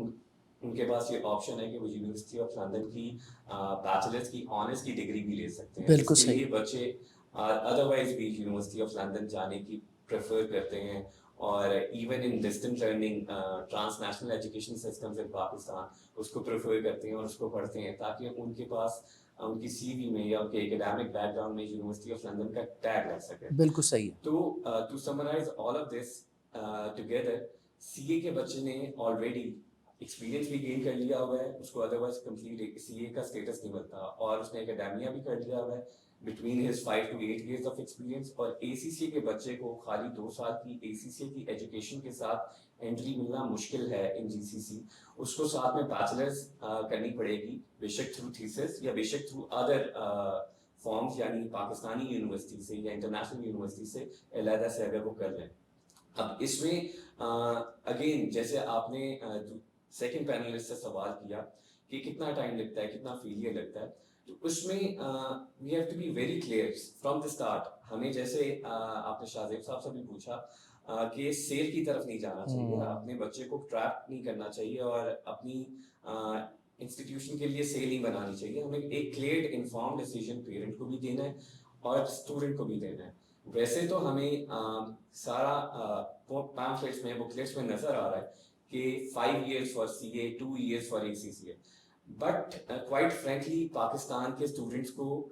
ان کے پاس یہ آپشن ہے کہ وہ یونیورسٹی آف لندن کی بیچلرس کی آنرس کی ڈگری بھی لے سکتے ہیں. بالکل اس کے لیے صحیح. بچے ادروائز بھی یونیورسٹی آف لندن جانے کی پریفر کرتے ہیں, اور even in distant learning transnational education systems in Pakistan اس کو پریفر کرتے ہیں اور اس کو پڑھتے ہیں, تاکہ ان کے پاس ان کی سی وی میں یا ان کے اکیڈیمک بیک گراؤنڈ میں یونیورسٹی آف لندن کا ٹیگ لگ سکے. بالکل صحیح. تو to summarize all of this together, C A کے بچے نے آلریڈی ایکسپیرینس بھی گین کر لیا ہوا ہے, اس کو ادروائز کمپلیٹ سی اے کا اسٹیٹس نہیں ملتا, اور اس نے اکیڈیمیا بھی کر لیا ہوا ہے between his 5 to 8 years of experience. اور اے سی سی کے بچے کو خالی 2 سال کی اے سی سی کی ایجوکیشن کے ساتھ انٹری ملنا مشکل ہے ان جی سی سی. اس کو ساتھ میں بیچلرز کرنی پڑے گی, بے شک تھرو تھیسس یا بے شک تھرو ادر فارمز, یعنی پاکستانی یونیورسٹی سے یا انٹرنیشنل یونیورسٹی سے علیحدہ سے اگر وہ کر لیں. اب اس میں اگین جیسے آپ نے سیکنڈ پینلسٹ سے سوال کیا کہ کتنا ٹائم لگتا ہے, کتنا فیلئر لگتا ہے, تو اس میں we have to be very clear from the start. ہمیں جیسے آپ نے شاہ زیب صاحب سے بھی پوچھا کہ سیل کی طرف نہیں جانا چاہیے, اپنے بچے کو ٹریپ نہیں کرنا چاہیے اور اپنی انسٹیٹیوشن کے لیے سیل نہیں بنانی چاہیے. ہمیں ایک کلیئر انفارم ڈیسیجن پیرنٹ کو بھی دینا ہے اور اسٹوڈنٹ کو بھی دینا ہے. ویسے تو ہمیں سارا پیمفلیٹس میں بکلیٹس میں نظر آ رہا ہے کہ 5 years for C A, 2 years for A C C A, but quite frankly Pakistan کے اسٹوڈنٹس کو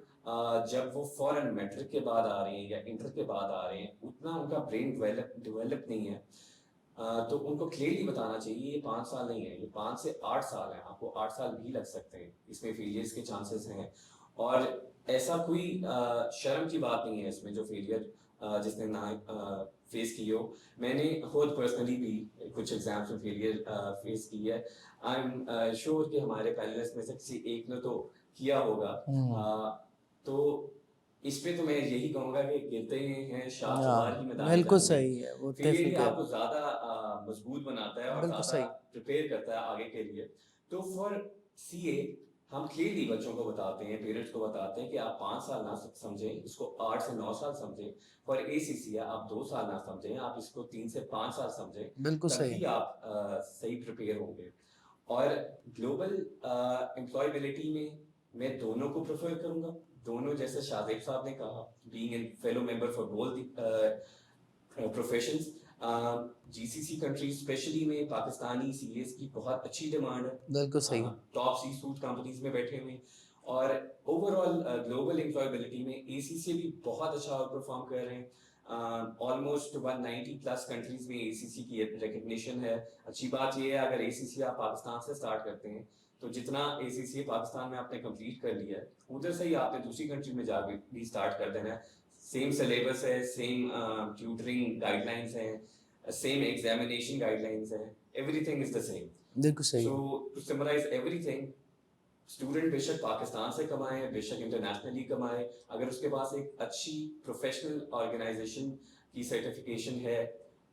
جب وہ فوراً میٹرک کے بعد آ رہے ہیں یا انٹر کے بعد آ رہے ہیں, اتنا ان کا برین ڈیولپ نہیں ہے. تو ان کو کلیئرلی بتانا چاہیے یہ 5 سال نہیں ہے, یہ 5 سے 8 سال ہیں, آپ کو 8 سال بھی لگ سکتے ہیں, اس میں فیلئرس کے چانسز ہیں. اور ایسا کوئی شرم کی بات نہیں ہے اس میں جو فیلئر جس نے نہ فیس کی ہو. میں نے خود پرسنلی بھی کچھ ایگزامس میں فیلئر فیس کی ہے. آئی ایم شیور کہ ہمارے پینلسٹ میں سے کسی ایک نے تو کیا ہوگا. تو اس پہ تو میں یہی کہوں گا کہ گرتے ہیں شاہ سوار کی میدان. بالکل صحیح ہے, وہ فیلئر آپ کو زیادہ مضبوط بناتا ہے اور زیادہ پریپیئر کرتا ہے آگے کے لیے. تو فار سی اے ہم کلیئرلی بچوں کو بتاتے ہیں, پیرنٹس کو بتاتے ہیں کہ آپ 5 سال نہ سمجھیں, اس کو 8 سے 9 سال سمجھیں. فار اے سی سی آپ 2 سال نہ سمجھیں, آپ اس کو 3 سے 5 سال سمجھیں, تبھی آپ صحیح پریپیئر ہوں گے. اور گلوبل امپلائبلٹی میں دونوں کو پریفر کروں گا. دونوں, جیسے شاہ زیب صاحب نے کہا, being a fellow member for both professions. G C C countries specially میں پاکستانی سی ایس کی بہت اچھی ڈیمانڈ ہے. بالکل صحیح. ٹاپ سی سوٹ کمپنیز میں بیٹھے ہوئے, اور اوور آل گلوبل امپلائبلٹی میں اے سی سی بھی بہت اچھا آؤٹ پرفارم کر رہے ہیں. آلموسٹ 190+ کنٹریز میں اے سی سی کی ریکگنیشن ہے. اچھی بات یہ ہے اگر اے سی سی آپ پاکستان سے اسٹارٹ کرتے ہیں تو جتنا اے سی سی پاکستان میں آپ نے کمپلیٹ کر لیا ہے, ادھر سے ہی آپ نے دوسری کنٹری میں جا کے بھی اسٹارٹ کر دینا ہے. سیم سلیبس ہے, سیم ٹیوٹرنگ گائیڈ لائنس ہیں, سیم ایگزامینیشن گائیڈ لائنس ہیں, everything is the same. بالکل صحیح. So to summarize everything, student بے شک پاکستان سے کمائے, بے شک انٹرنیشنلی کمائے, اگر اس کے پاس ایک اچھی پروفیشنل آرگنائزیشن کی سرٹیفکیشن ہے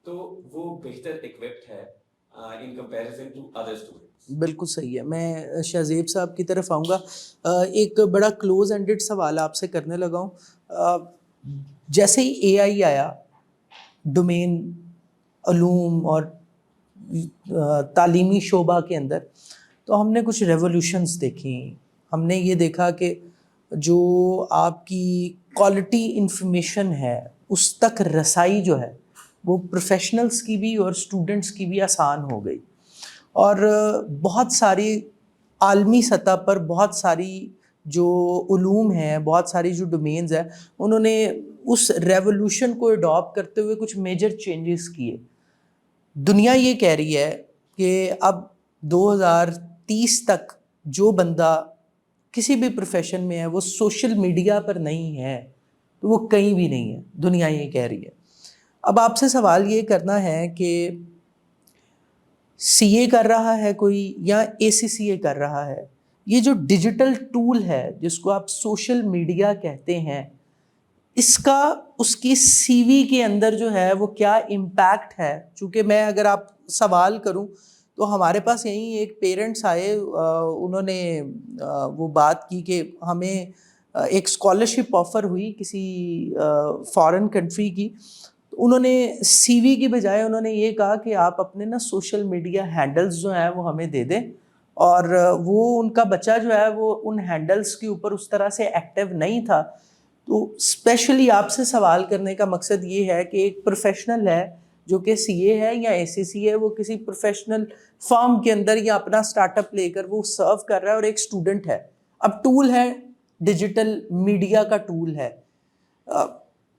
تو وہ بہتر اکوپڈ ہے in comparison to other students. بالکل صحیح ہے. میں شاہ زیب صاحب کی طرف آؤں گا. ایک بڑا کلوز اینڈڈ سوال آپ سے کرنے لگا ہوں. جیسے ہی اے آئی آیا, ڈومین علوم اور تعلیمی شعبہ کے اندر, تو ہم نے کچھ ریولیوشنز دیکھی. ہم نے یہ دیکھا کہ جو آپ کی کوالٹی انفارمیشن ہے اس تک رسائی جو ہے وہ پروفیشنلز کی بھی اور اسٹوڈنٹس کی بھی آسان ہو گئی. اور بہت ساری عالمی سطح پر بہت ساری جو علوم ہیں, بہت ساری جو ڈومینز ہیں, انہوں نے اس ریولیوشن کو اڈاپٹ کرتے ہوئے کچھ میجر چینجز کیے. دنیا یہ کہہ رہی ہے کہ اب 2030 تک جو بندہ کسی بھی پروفیشن میں ہے وہ سوشل میڈیا پر نہیں ہے تو وہ کہیں بھی نہیں ہے. دنیا یہ کہہ رہی ہے. اب آپ سے سوال یہ کرنا ہے کہ سی اے کر رہا ہے کوئی یا اے سی سی اے کر رہا ہے, یہ جو ڈیجیٹل ٹول ہے جس کو آپ سوشل میڈیا کہتے ہیں, اس کا اس کی سی وی کے اندر جو ہے وہ کیا امپیکٹ ہے؟ چونکہ میں اگر آپ سوال کروں تو ہمارے پاس یہیں ایک پیرنٹس آئے, انہوں نے وہ بات کی کہ ہمیں ایک اسکالرشپ آفر ہوئی کسی فارن کنٹری کی, تو انہوں نے سی وی کی بجائے انہوں نے یہ کہا کہ آپ اپنے نا سوشل میڈیا ہینڈلز جو ہیں وہ ہمیں دے دیں, اور وہ ان کا بچہ جو ہے وہ ان ہینڈلز کے اوپر اس طرح سے ایکٹیو نہیں تھا. تو اسپیشلی آپ سے سوال کرنے کا مقصد یہ ہے کہ ایک پروفیشنل ہے جو کہ سی اے ہے یا اے سی سی ہے, وہ کسی پروفیشنل فارم کے اندر یا اپنا اسٹارٹ اپ لے کر وہ سرو کر رہا ہے, اور ایک اسٹوڈنٹ ہے. اب ٹول ہے, ڈیجیٹل میڈیا کا ٹول ہے,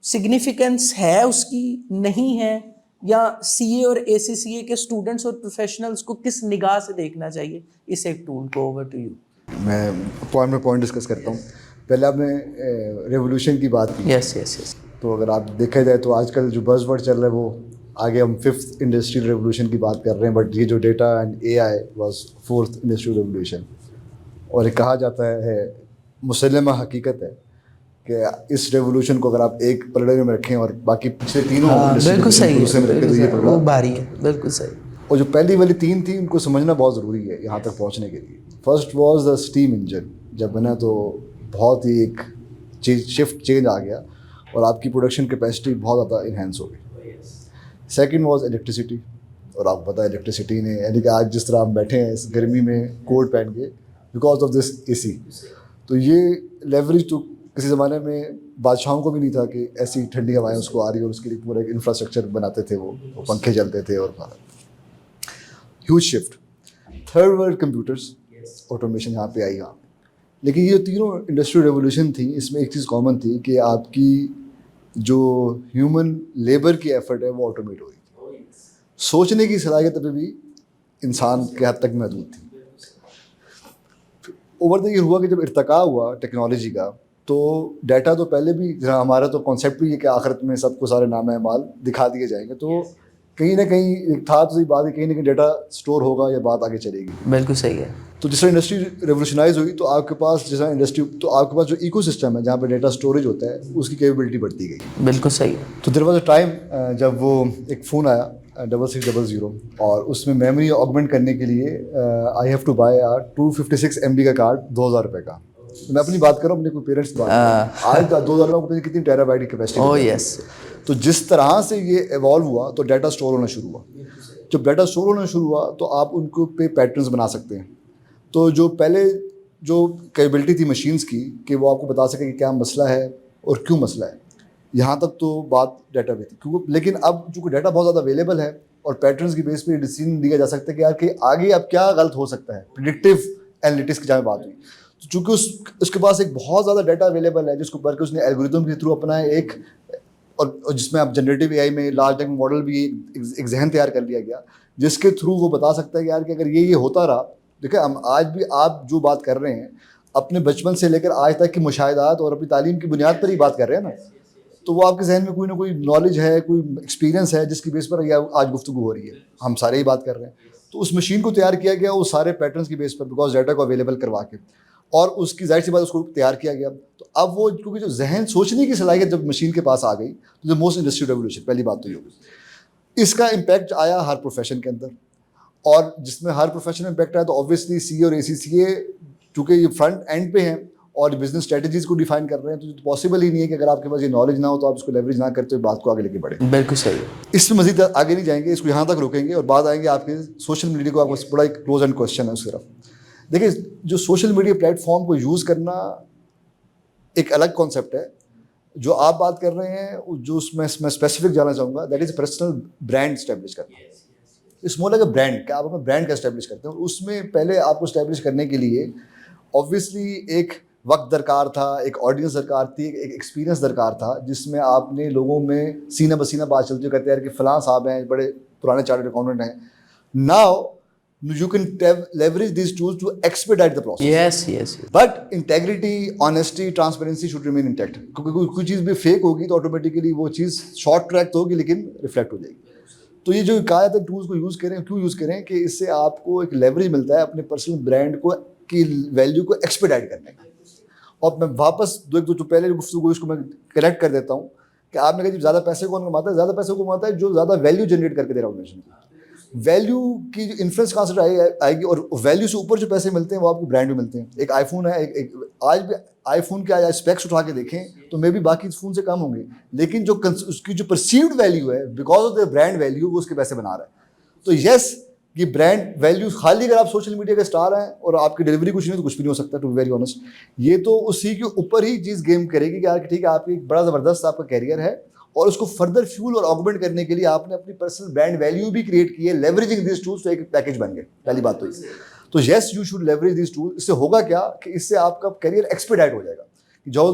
سگنیفیکنس ہے اس کی, نہیں ہے, یا سی اے اور اے سی سی اے کے اسٹوڈنٹس اور پروفیشنلس کو کس نگاہ سے دیکھنا چاہیے اس ایک ٹول کو؟ Over to you. میں پوائنٹ میں پوائنٹ ڈسکس کرتا ہوں. پہلے آپ نے ریولیوشن کی بات کی. یس یس یس. تو اگر آپ دیکھا جائے تو آج کل جو بز ورڈ چل رہا ہے وہ آگے ہم 5th انڈسٹریل ریولیوشن کی بات کر رہے ہیں, بٹ یہ جو data and a I was 4th industrial revolution. اور یہ کہا جاتا ہے مسلمہ حقیقت ہے کہ اس ریولیوشن کو اگر آپ ایک پلڑے میں رکھیں اور باقی پچھلے تینوں بالکل صحیح ہے, وہ بھاری ہے, بالکل صحیح. اور جو پہلی والی 3 تھی ان کو سمجھنا بہت ضروری ہے یہاں تک پہنچنے کے لیے. First was the steam engine. جب بنا تو بہت ہی ایک شفٹ چینج آ گیا اور آپ کی پروڈکشن کیپیسٹی بہت زیادہ انہینس ہو گئی. سیکنڈ واز الیکٹریسٹی, اور آپ کو پتہ ہے الیکٹریسٹی نے, یعنی کہ آج جس طرح ہم بیٹھے ہیں اس گرمی میں کوٹ پہن کے بیکاز آف دس اے سی, تو یہ لیوریج تو کسی زمانے میں بادشاہوں کو بھی نہیں تھا کہ ایسی ٹھنڈی ہوائیں اس کو آ رہی, اور اس کے لیے پورا ایک انفراسٹرکچر بناتے تھے, وہ پنکھے چلتے تھے. اور huge shift. Third world computers, automation یہاں پہ آئی. ہاں, لیکن یہ تینوں انڈسٹریل ریولیوشن تھیں, اس میں ایک چیز کامن تھی کہ آپ کی جو ہیومن لیبر کی ایفرٹ ہے وہ آٹومیٹ ہو گئی تھی. سوچنے کی صلاحیت ابھی بھی انسان کے حد تک محدود تھی. اوور دا یہ ہوا کہ جب ارتقاء ہوا ٹیکنالوجی کا, تو ڈیٹا تو پہلے بھی ہمارا تو کانسیپٹ بھی ہے کہ آخرت میں سب کو سارے نام اعمال دکھا دیے جائیں گے, تو کہیں نہ کہیں ایک تھا تو صحیح بات ہے, کہیں نہ کہیں ڈیٹا اسٹور ہوگا یا بات آگے چلے گی. بالکل صحیح ہے. تو جس طرح انڈسٹری ریولیوشنائز ہوئی تو آپ کے پاس جس طرح انڈسٹری, تو آپ کے پاس جو ایکو سسٹم ہے جہاں پہ ڈیٹا اسٹوریج ہوتا ہے اس کی کیپیبلٹی بڑھتی گئی. بالکل صحیح ہے. تو دیر واز اے ٹائم جب وہ ایک فون آیا 6600, اور اس میں میموری آگمنٹ کرنے کے لیے I have to buy 256 MB کا کارڈ 2000 روپے کا. میں اپنی بات کر رہا ہوں, اپنے کوئی پیرنٹس کی بات. آج 2000 میں کتنی ٹیرا بائٹ کی کیپیسٹی. اوہ یس. تو جس طرح سے یہ ایوالو ہوا تو ڈیٹا اسٹور ہونا شروع ہوا. جب ڈیٹا اسٹور ہونا شروع ہوا تو آپ ان کو پہ پیٹرنز بنا سکتے ہیں. تو جو پہلے جو کیپیبلٹی تھی مشینس کی کہ وہ آپ کو بتا سکے کہ کیا مسئلہ ہے اور کیوں مسئلہ ہے, یہاں تک تو بات ڈیٹا پہ تھی. لیکن اب چونکہ ڈیٹا بہت زیادہ اویلیبل ہے اور پیٹرنز کی بیس پہ ڈیسیژن لیا جا سکتا ہے کہ یار کہ آگے اب کیا غلط ہو سکتا ہے. پریڈکٹیو اینالیٹکس کی جہاں بات ہوئی, تو چونکہ اس کے پاس ایک بہت زیادہ ڈیٹا اویلیبل ہے جس کو پڑھ کے اس نے الگوریتم کے تھرو اپنا ایک, اور جس میں اب جنریٹیو اے آئی میں لارج لینگویج ماڈل بھی ایک ذہن تیار کر لیا گیا جس کے تھرو وہ بتا سکتا ہے کہ یار کہ اگر یہ ہوتا رہا. دیکھیں ہم آج بھی آپ جو بات کر رہے ہیں اپنے بچپن سے لے کر آج تک کے مشاہدات اور اپنی تعلیم کی بنیاد پر ہی بات کر رہے ہیں نا, تو وہ آپ کے ذہن میں کوئی نہ کوئی نالج ہے, کوئی ایکسپیرینس ہے جس کی بیس پر آج گفتگو ہو رہی ہے. ہم سارے ہی بات کر رہے ہیں. تو اس مشین کو تیار کیا گیا اس سارے پیٹرنس کی بیس پر بیکاز ڈیٹا کو اویلیبل کروا کے, اور اس کی ظاہر سی بات اس کو تیار کیا گیا. تو اب وہ کیونکہ جو ذہن سوچنے کی صلاحیت جب مشین کے پاس آ گئی تو جو موسٹ انڈسٹریل ریولیوشن, پہلی بات تو یہ ہوگی. اس کا امپیکٹ آیا ہر پروفیشن کے اندر, اور جس میں ہر پروفیشن میں امپیکٹ آیا تو آبویسلی سی اور اے سی سی اے چونکہ یہ فرنٹ اینڈ پہ ہیں اور بزنس اسٹریٹجیز کو ڈیفائن کر رہے ہیں, تو پاسبل ہی نہیں ہے کہ اگر آپ کے پاس یہ نالج نہ ہو تو آپ اس کو لیوریج نہ کرتے ہوئے بات کو آگے لے کے بڑھیں. بالکل صحیح. اس میں مزید آگے نہیں جائیں گے, اس کو یہاں تک روکیں گے اور بعد آئیں گے آپ کے سوشل میڈیا کو. آپ کو بڑا ایک کلوز اینڈ کوشچن ہے اس طرف. دیکھیں جو سوشل میڈیا پلیٹ فارم کو یوز کرنا ایک الگ کانسیپٹ ہے. جو آپ بات کر رہے ہیں جو اس میں اسپیسیفک جانا چاہوں گا, that is a personal brand establish کرنا. اس مور لائک اے برانڈ, کہ آپ اپنا برانڈ کا اسٹیبلش کرتے ہیں. اور اس میں پہلے آپ کو اسٹیبلش کرنے کے لیے اوبویسلی ایک وقت درکار تھا, ایک آڈینس درکار تھی, ایک ایکسپیرینس درکار تھا جس میں آپ نے لوگوں میں سینہ بسینہ بات چلتی ہوئی کہتے ہیں کہ فلاں صاحب ہیں بڑے پرانے چارٹرڈ اکاؤنٹنٹ ہیں. Now you can leverage these tools to expedite the process. Yes. But integrity, honesty, transparency should remain intact. کیونکہ کوئی چیز بھی فیک ہوگی تو آٹومیٹیکلی وہ چیز شارٹ ٹریک تو ہوگی لیکن ریفلیکٹ ہو جائے گی. تو یہ جو کہا جاتا ہے ٹولس کو یوز کریں, کیوں یوز کریں کہ اس سے آپ کو ایک لیوریج ملتا ہے اپنے پرسنل برانڈ کو کی ویلیو کو ایکسپیڈائٹ کرنے کا. اور میں واپس جو پہلے گفتگو اس کو میں کریکٹ کر دیتا ہوں کہ آپ نے کہا جب زیادہ پیسے کون کماتا ہے, زیادہ پیسے کو کماتا ہے جو زیادہ ویلیو جنریٹ کر کے دے رہا آرگنائزیشن کو. ویلیو کی جو انفلوئنس کہاں سے آئے گی, اور ویلیو سے اوپر جو پیسے ملتے ہیں وہ آپ کو برانڈ بھی ملتے ہیں. ایک آئی فون ہے, آج بھی آئی فون کے اسپیکس اٹھا کے دیکھیں تو مے بی باقی فون سے کم ہوں گے, لیکن جو اس کی جو پرسیوڈ ویلیو ہے because of the brand value وہ اس کے پیسے بنا رہا ہے. تو یس یہ برانڈ ویلیوز خالی اگر آپ سوشل میڈیا کے اسٹار ہیں اور آپ کی ڈلیوری کچھ نہیں تو کچھ بھی نہیں ہو سکتا, ٹو بی ویری آنیسٹ. یہ تو اسی کے اوپر ہی چیز گیم کرے گی کہ یار ٹھیک ہے آپ کی ایک بڑا زبردست آپ کا کیریئر ہے اور اس کو فردر فیول اور آگمنٹ کرنے کے لیے آپ نے اپنی پرسنل برانڈ ویلیو بھی کریٹ کی ہے, لیوریجنگ دیز ٹولس تو ایک پیکیج بن گئے. پہلی بات تو یہ, تو yes you should leverage these tools. اس سے ہوگا کیا کہ اس سے آپ کا کیریئر ایکسپیڈائٹ ہو جائے گا.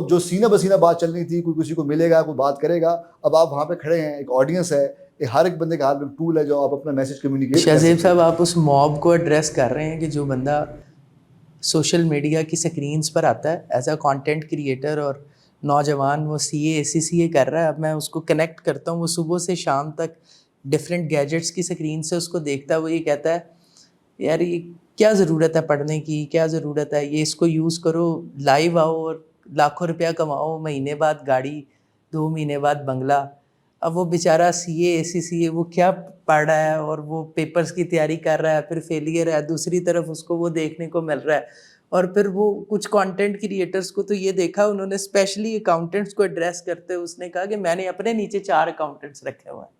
جو سینہ بسینہ بات چل رہی تھی, کوئی کسی کو ملے گا, کوئی بات کرے گا, اب آپ وہاں پہ کھڑے ہیں, ایک آڈینس ہے, ہر ایک بندے کے ہاتھ میں ٹول ہے جو آپ اپنا میسج کمیونیکیٹ. شہزیب صاحب آپ اس موب کو ایڈریس کر رہے ہیں کہ جو بندہ سوشل میڈیا کی سکرینز پر آتا ہے ایز اے کانٹینٹ کریٹر اور نوجوان, وہ CA کر رہا ہے. اب میں اس کو کنیکٹ کرتا ہوں, وہ صبح سے شام تک ڈفرینٹ گیجٹس کی سکرین سے اس کو دیکھتا ہے, وہ یہ کہتا ہے یار یہ کیا ضرورت ہے پڑھنے کی, کیا ضرورت ہے, یہ اس کو یوز کرو, لائیو آؤ اور لاکھوں روپیہ کماؤ, مہینے بعد گاڑی, 2 مہینے بعد بنگلہ. اب وہ بیچارہ CA وہ کیا پڑھ رہا ہے اور وہ پیپرز کی تیاری کر رہا ہے, پھر فیلئر ہے, دوسری طرف اس کو وہ دیکھنے کو مل رہا ہے. اور پھر وہ کچھ کانٹینٹ کریٹرز کو تو یہ دیکھا انہوں نے اسپیشلی اکاؤنٹنٹس کو ایڈریس کرتے ہوئے اس نے کہا کہ میں نے اپنے نیچے 4 اکاؤنٹنٹس رکھے ہوئے ہیں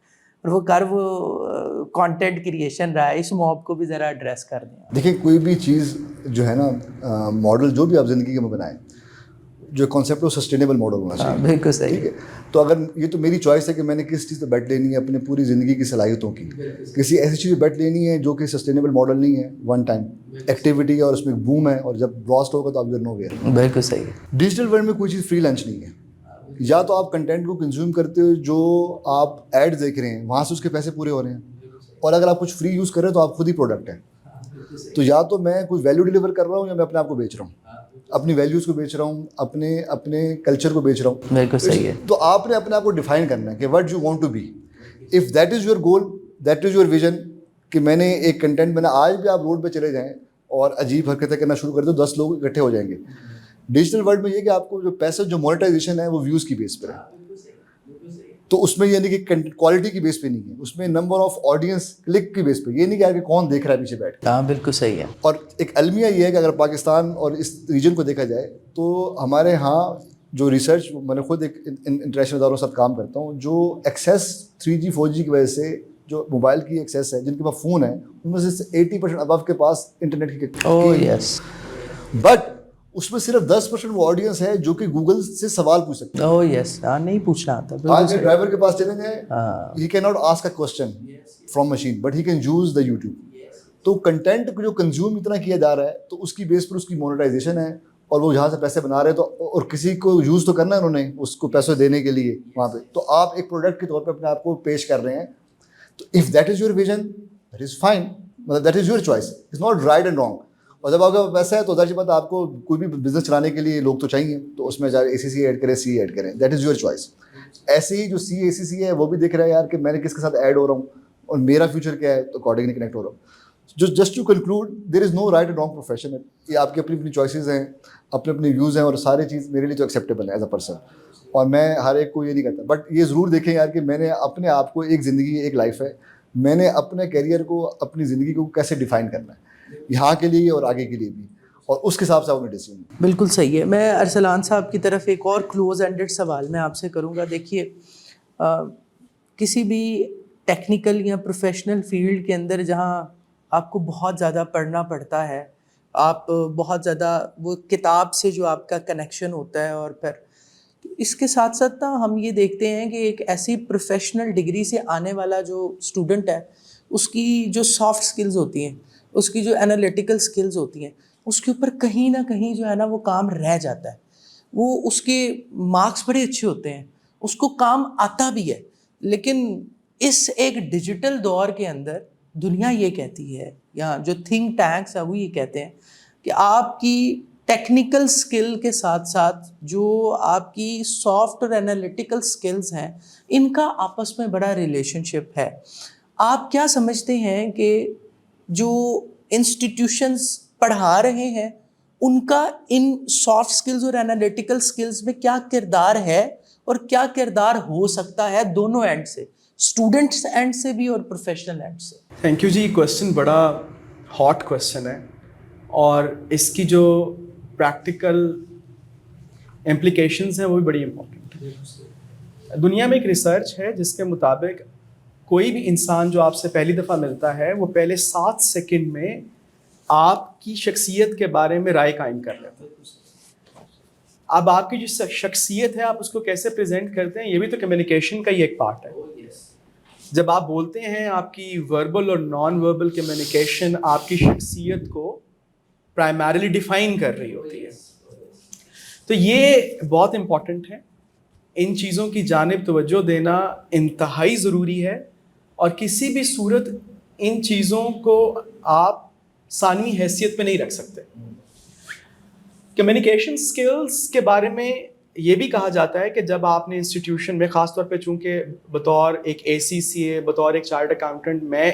اور وہ کانٹینٹ کریشن رہا ہے. اس موب کو بھی ذرا ایڈریس کر دیں. دیکھیں کوئی بھی چیز جو ہے نا, ماڈل جو بھی آپ زندگی میں بنائیں, جو کانسیپٹ ہے سسٹینیبل ماڈل ہونا چاہیے. بالکل صحیح. ٹھیک ہے, تو اگر یہ تو میری چوائس ہے کہ میں نے کس چیز پہ بیٹ لینی ہے اپنی پوری زندگی کی صلاحیتوں کی. کسی ایسی چیز پہ بیٹ لینی ہے جو کہ سسٹینیبل ماڈل نہیں ہے, ون ٹائم ایکٹیویٹی ہے اور اس میں بوم ہے, اور جب براسٹ ہوگا تو آپ یو نو ویئر. بالکل صحیح. ڈیجیٹل ورلڈ میں کوئی چیز فری لنچ نہیں ہے. یا تو آپ کنٹینٹ کو کنزیوم کرتے ہو, جو آپ ایڈ دیکھ رہے ہیں وہاں سے اس کے پیسے پورے ہو رہے ہیں, اور اگر آپ کچھ فری یوز کر رہے ہیں تو آپ خود ہی پروڈکٹ ہیں. تو یا تو میں کوئی ویلیو ڈلیور کر رہا ہوں یا میں اپنے آپ کو بیچ رہا ہوں, اپنی ویلیوز کو بیچ رہا ہوں, اپنے کلچر کو بیچ رہا ہوں. بالکل صحیح ہے. تو آپ نے اپنے آپ کو ڈیفائن کرنا ہے کہ what you want to be. If that is your goal, that is your vision, کہ میں نے ایک کنٹینٹ, میں نے آج بھی آپ روڈ پہ چلے جائیں اور عجیب حرکتیں کرنا شروع کر دو, 10 لوگ اکٹھے ہو جائیں گے. ڈیجیٹل ورلڈ میں یہ کہ آپ کو جو پیسہ جو مونیٹائزیشن ہے وہ ویوز کی بیس پر ہے. تو اس میں یہ نہیں کہ کوالٹی کی بیس پہ نہیں ہے, اس میں نمبر آف آڈینس کلک کی بیس پہ. یہ نہیں کہ کون دیکھ رہا ہے پیچھے بیٹھ. ہاں بالکل صحیح ہے. اور ایک المیہ یہ ہے کہ اگر پاکستان اور اس ریجن کو دیکھا جائے تو ہمارے ہاں جو ریسرچ, میں نے خود ایک انٹرنیشنل اداروں کے ساتھ کام کرتا ہوں, جو ایکسیس 3G 4G کی وجہ سے جو موبائل کی ایکسیس ہے, جن کے پاس فون ہے ان میں سے 80% ابو کے پاس انٹرنیٹ کی, بٹ اس میں صرف 10% وہ آڈینس ہے جو کہ گوگل سے سوال پوچھ سکتے ہیں. نہیں پوچھنا آتا. آج ڈرائیور کے پاس چلیں گے, he can not ask a question from machine but he can use the YouTube. تو کنٹینٹ جو کنزیوم اتنا کیا جا رہا ہے تو اس کی بیس پر اس کی مونیٹائزیشن ہے, اور وہ جہاں سے پیسے بنا رہے ہیں تو, اور کسی کو یوز تو کرنا ہے انہوں نے اس کو پیسے دینے کے لیے وہاں پہ, تو آپ ایک پروڈکٹ کے طور پہ اپنے آپ کو پیش کر رہے ہیں. تو if that is your vision that is fine, مطلب that is your choice, it's not right and wrong. اور جب آپ کا پیسہ ہے تو ظاہر سی بات آپ کو کوئی بھی بزنس چلانے کے لیے لوگ تو چاہیے, تو اس میں چاہے ACC ایڈ کریں, CA ایڈ کریں, دیٹ از یور چوائس. ایسے ہی جو CA ہے وہ بھی دیکھ رہا ہے یار کہ میں نے کس کے ساتھ ایڈ ہو رہا ہوں اور میرا فیوچر کیا ہے, تو اکارڈنگلی کنیکٹ ہو رہا ہوں. جو just to conclude, there is no right and wrong profession. یہ آپ کی اپنی چوائسیز ہیں, اپنے ویوز ہیں, اور ساری چیز میرے لیے جو ایکسیپٹیبل ہے ایز اے پرسن, اور میں ہر ایک کو یہ نہیں کرتا. بٹ یہ ضرور دیکھیں یار کہ میں نے اپنے آپ کو, ایک زندگی ایک لائف ہے, میں نے اپنے کیریئر کو, اپنی زندگی کو کیسے ڈیفائن کرنا ہے, یہاں کے لیے اور آگے کے لیے بھی, اور اس کے حساب سے آپ نے ڈیسیژن. بالکل صحیح ہے. میں ارسلان صاحب کی طرف ایک اور کلوز اینڈڈ سوال میں آپ سے کروں گا. دیکھیے کسی بھی ٹیکنیکل یا پروفیشنل فیلڈ کے اندر جہاں آپ کو بہت زیادہ پڑھنا پڑتا ہے, آپ بہت زیادہ وہ کتاب سے جو آپ کا کنیکشن ہوتا ہے, اور پھر اس کے ساتھ ساتھ نا ہم یہ دیکھتے ہیں کہ ایک ایسی پروفیشنل ڈگری سے آنے والا جو اسٹوڈنٹ ہے, اس کی جو سافٹ اسکلز ہوتی ہیں, اس کی جو انالیٹیکل اسکلز ہوتی ہیں, اس کے اوپر کہیں نہ کہیں جو ہے نا وہ کام رہ جاتا ہے. وہ اس کے مارکس بڑے اچھے ہوتے ہیں, اس کو کام آتا بھی ہے, لیکن اس ایک ڈیجیٹل دور کے اندر دنیا یہ کہتی ہے, یا جو تھنک ٹینکس ہیں وہ یہ کہتے ہیں کہ آپ کی ٹیکنیکل سکل کے ساتھ ساتھ جو آپ کی سافٹ اور انالیٹیکل سکلز ہیں, ان کا آپس میں بڑا ریلیشن شپ ہے. آپ کیا سمجھتے ہیں کہ جو انسٹیٹیوشنز پڑھا رہے ہیں ان کا ان سافٹ سکلز اور انالیٹیکل سکلز میں کیا کردار ہے, اور کیا کردار ہو سکتا ہے دونوں اینڈ سے, اسٹوڈنٹس اینڈ سے بھی اور پروفیشنل اینڈ سے؟ تھینک یو جی. یہ کویشچن بڑا ہاٹ کویشچن ہے, اور اس کی جو پریکٹیکل implications ہیں وہ بھی بڑی امپورٹنٹ ہیں. دنیا میں ایک ریسرچ ہے جس کے مطابق کوئی بھی انسان جو آپ سے پہلی دفعہ ملتا ہے وہ پہلے 7 سیکنڈ میں آپ کی شخصیت کے بارے میں رائے قائم کر لیتا ہے. اب آپ کی جو شخصیت ہے آپ اس کو کیسے پریزنٹ کرتے ہیں یہ بھی تو کمیونیکیشن کا ہی ایک پارٹ ہے. جب آپ بولتے ہیں آپ کی وربل اور نان وربل کمیونیکیشن آپ کی شخصیت کو پرائمریلی ڈیفائن کر رہی ہوتی ہے. تو یہ بہت امپورٹنٹ ہے. ان چیزوں کی جانب توجہ دینا انتہائی ضروری ہے اور کسی بھی صورت ان چیزوں کو آپ ثانوی حیثیت پہ نہیں رکھ سکتے. کمیونیکیشن سکلز کے بارے میں یہ بھی کہا جاتا ہے کہ جب آپ نے انسٹیٹیوشن میں خاص طور پہ چونکہ بطور ایک ACCA بطور ایک چارٹرڈ اکاؤنٹنٹ میں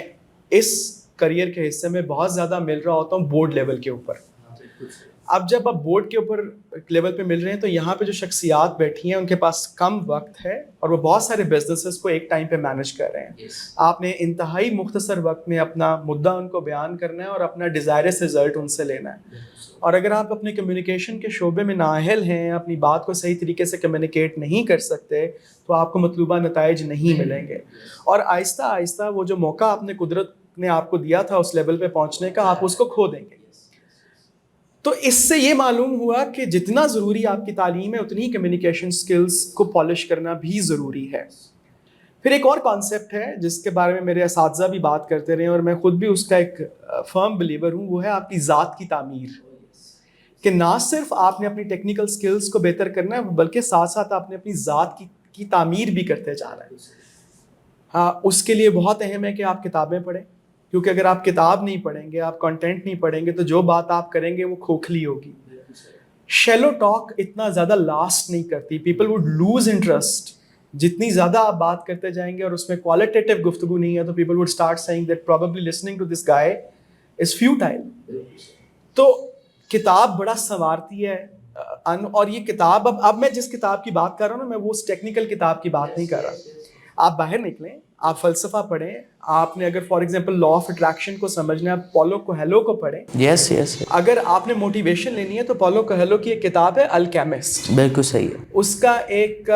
اس کریئر کے حصے میں بہت زیادہ مل رہا ہوتا ہوں بورڈ لیول کے اوپر. اب جب آپ بورڈ کے اوپر لیول پہ مل رہے ہیں تو یہاں پہ جو شخصیات بیٹھی ہیں ان کے پاس کم وقت ہے اور وہ بہت سارے بزنسز کو ایک ٹائم پہ مینیج کر رہے ہیں. آپ نے انتہائی مختصر وقت میں اپنا مدعا ان کو بیان کرنا ہے اور اپنا ڈیزائرس رزلٹ ان سے لینا ہے. اور اگر آپ اپنے کمیونیکیشن کے شعبے میں نااہل ہیں, اپنی بات کو صحیح طریقے سے کمیونیکیٹ نہیں کر سکتے تو آپ کو مطلوبہ نتائج نہیں ملیں گے. اور آہستہ آہستہ وہ جو موقع آپ نے قدرت نے آپ کو دیا تھا اس لیول پہ پہنچنے کا آپ اس کو کھو دیں گے. تو اس سے یہ معلوم ہوا کہ جتنا ضروری آپ کی تعلیم ہے اتنی ہی کمیونیکیشن سکلز کو پالش کرنا بھی ضروری ہے. پھر ایک اور کانسیپٹ ہے جس کے بارے میں میرے اساتذہ بھی بات کرتے رہے اور میں خود بھی اس کا ایک فرم بلیور ہوں, وہ ہے آپ کی ذات کی تعمیر. کہ نہ صرف آپ نے اپنی ٹیکنیکل سکلز کو بہتر کرنا ہے بلکہ ساتھ ساتھ آپ نے اپنی ذات کی تعمیر بھی کرتے جانا ہے. ہاں, اس کے لیے بہت اہم ہے کہ آپ کتابیں پڑھیں, کیونکہ اگر آپ کتاب نہیں پڑھیں گے, آپ کنٹینٹ نہیں پڑھیں گے تو جو بات آپ کریں گے وہ کھوکھلی ہوگی. شیلو ٹاک اتنا زیادہ لاسٹ نہیں کرتی. People would lose interest. جتنی زیادہ آپ بات کرتے جائیں گے اور اس میں کوالٹیٹیو گفتگو نہیں ہے تو people would start seeing that probably listening to this guy is futile. تو کتاب بڑا سنوارتی ہے. اور یہ کتاب اب میں جس کتاب کی بات کر رہا ہوں نا, میں وہ اس ٹیکنیکل کتاب کی بات نہیں کر رہا. آپ باہر نکلیں, آپ فلسفہ پڑھیں. آپ نے اگر for example law of attraction کو سمجھنا ہے آپ پولو کوہیلو کو پڑھیں. یس یس. اگر آپ نے موٹیویشن لینی ہے تو پولو کوہیلو کی ایک کتاب ہے الکیمسٹ. بالکل صحیح ہے. اس کا ایک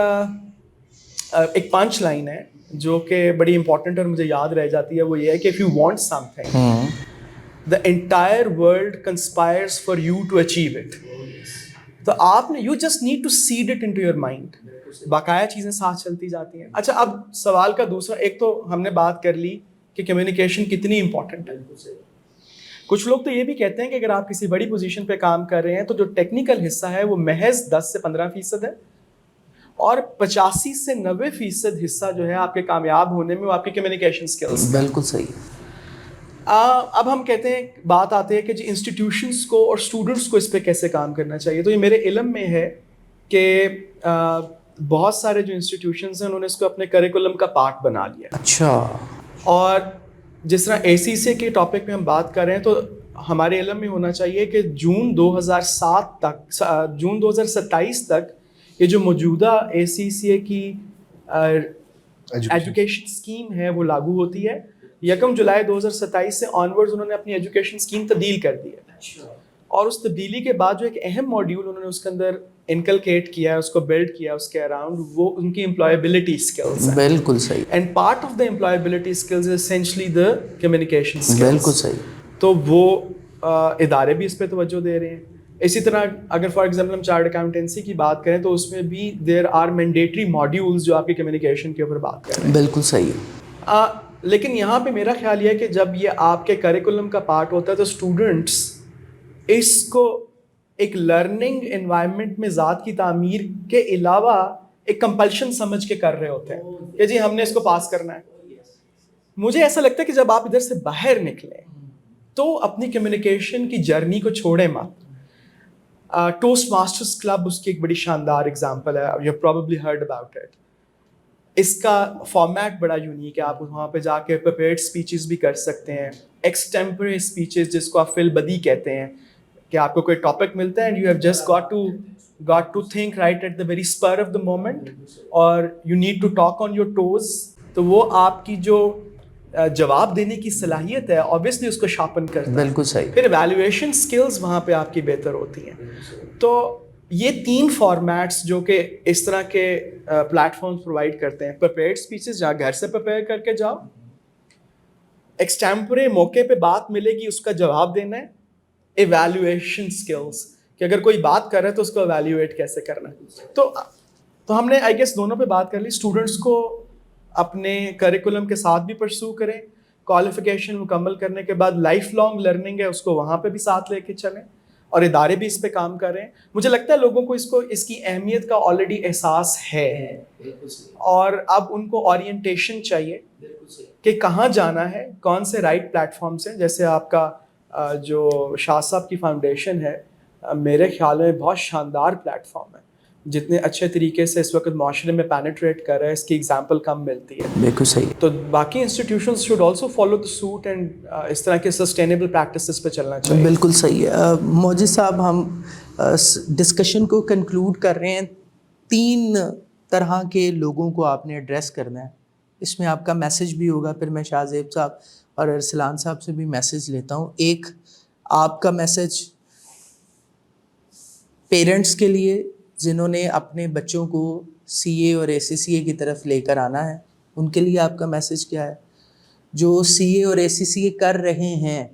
پنچ لائن ہے جو کہ بڑی امپورٹنٹ اور مجھے یاد رہ جاتی ہے. وہ یہ ہے کہ if you want some thing the entire world conspires for you to achieve it. تو آپ نے you just need to seed it into your mind. باقاعدہ چیزیں ساتھ چلتی جاتی ہیں. اچھا, اب سوال کا دوسرا, ایک تو ہم نے بات کر لی کہ کمیونیکیشن کتنی امپورٹنٹ ہے. کچھ لوگ تو یہ بھی کہتے ہیں کہ اگر آپ کسی بڑی پوزیشن پہ کام کر رہے ہیں تو جو ٹیکنیکل حصہ ہے وہ محض 10 سے 15% ہے اور 85 سے 90% حصہ جو ہے آپ کے کامیاب ہونے میں وہ آپ کی کمیونیکیشن سکلز. بالکل صحیح. اب ہم کہتے ہیں, بات آتے ہیں کہ جی انسٹیٹیوشنس کو اور اسٹوڈنٹس کو اس پہ کیسے کام کرنا چاہیے. تو یہ میرے علم میں ہے کہ بہت سارے جو انسٹیٹیوشنس ہیں انہوں نے اس کو اپنے کریکولم کا پارٹ بنا لیا. اچھا. اور جس طرح ACCA کے ٹاپک پہ ہم بات کر رہے ہیں تو ہمارے علم میں ہونا چاہیے کہ جون 2027 تک یہ جو موجودہ ACCA کی ایجوکیشن اسکیم ہے وہ لاگو ہوتی ہے. 1 جولائی 2027 سے آنورڈز انہوں نے اپنی ایجوکیشن اسکیم تبدیل کر دی ہے. اور اس تبدیلی کے بعد جو ایک اہم ماڈیول انہوں نے اس کے اندر انکلکیٹ کیا ہے, اس کو بلڈ کیا اس کے اراؤنڈ, وہ ان کی امپلائبلٹی اسکلز ہیں. بالکل صحیح. And part of the employability skills is essentially the communication skills. بالکل صحیح. تو وہ ادارے بھی اس پہ توجہ دے رہے ہیں. اسی طرح اگر فار ایگزامپل ہم چارٹرڈ اکاؤنٹنسی کی بات کریں تو اس میں بھی دیر آر مینڈیٹری ماڈیولز جو آپ کی کمیونیکیشن کے اوپر بات کر رہے ہیں. بالکل صحیح. لیکن یہاں پہ میرا خیال یہ ہے کہ جب یہ آپ کے کریکولم کا پارٹ ہوتا ہے تو اسٹوڈنٹس اس کو ایک لرننگ انوائرمنٹ میں ذات کی تعمیر کے علاوہ ایک کمپلشن سمجھ کے کر رہے ہوتے ہیں کہ جی ہم نے اس کو پاس کرنا ہے. مجھے ایسا لگتا ہے کہ جب آپ ادھر سے باہر نکلیں تو اپنی کمیونیکیشن کی جرنی کو چھوڑیں مت. ٹوسٹ ماسٹرز کلب اس کی ایک بڑی شاندار اگزامپل ہے. You have probably heard about it. اس کا فارمیٹ بڑا یونیک ہے. آپ وہاں پہ جا کے پریپیئرڈ اسپیچز بھی کر سکتے ہیں, ایکسٹیمپرری اسپیچز جس کو آپ فل بدی کہتے ہیں, کہ آپ کو کوئی ٹاپک ملتا ہے and you have just got to think right at the very spur of the moment اور you need to talk on your toes. تو وہ آپ کی جو جواب دینے کی صلاحیت ہے obviously اس کو شارپن کرتا ہے. بالکل صحیح. پھر ایویلویشن اسکلز وہاں پہ آپ کی بہتر ہوتی ہیں. تو یہ 3 فارمیٹس جو کہ اس طرح کے پلیٹ فارمس پرووائڈ کرتے ہیں. پریپیئرڈ اسپیچز جہاں گھر سے پریپیئر کر کے جاؤ, ایکسٹیمپورے موقع پہ بات ملے گی اس کا جواب دینا ہے, ایویلیویشن اسکلس کہ اگر کوئی بات کر رہا ہے تو اس کو ایویلیویٹ کیسے کرنا ہے. تو ہم نے آئی گیس دونوں پہ بات کر لی. اسٹوڈنٹس کو اپنے کریکولم کے ساتھ بھی پرسو کریں, کوالیفیکیشن مکمل کرنے کے بعد لائف لانگ لرننگ ہے اس کو وہاں پہ بھی ساتھ لے کے چلیں, اور ادارے بھی اس پہ کام کر رہے ہیں. مجھے لگتا ہے لوگوں کو اس کی اہمیت کا آلریڈی احساس ہے, اور اب ان کو اورینٹیشن چاہیے کہ کہاں جانا ہے, کون سے رائٹ پلیٹ فارمس ہیں. جیسے آپ کا جو شاہ صاحب کی فاؤنڈیشن ہے, میرے خیال میں بہت شاندار پلیٹ فارم ہے, جتنے اچھے طریقے سے اس وقت معاشرے میں پینیٹریٹ کر رہا ہے, اس کی اگزامپل کم ملتی ہے. بالکل صحیح. تو باقی institutions should also follow the suit and اس طرح کے سسٹینیبل پریکٹسز پہ چلنا چاہیے. بالکل صحیح ہے. موجد صاحب, ہم ڈسکشن کو کنکلوڈ کر رہے ہیں. 3 طرح کے لوگوں کو آپ نے ایڈریس کرنا ہے, اس میں آپ کا میسج بھی ہوگا. پھر میں شاہ زیب صاحب اور ارسلان صاحب سے بھی میسج لیتا ہوں. ایک آپ کا میسج پیرنٹس کے لیے جنہوں نے اپنے بچوں کو سی اے اور اے سی سی اے کی طرف لے کر آنا ہے, ان کے لیے آپ کا میسج کیا ہے؟ جو سی اے اور اے سی سی اے کر رہے ہیں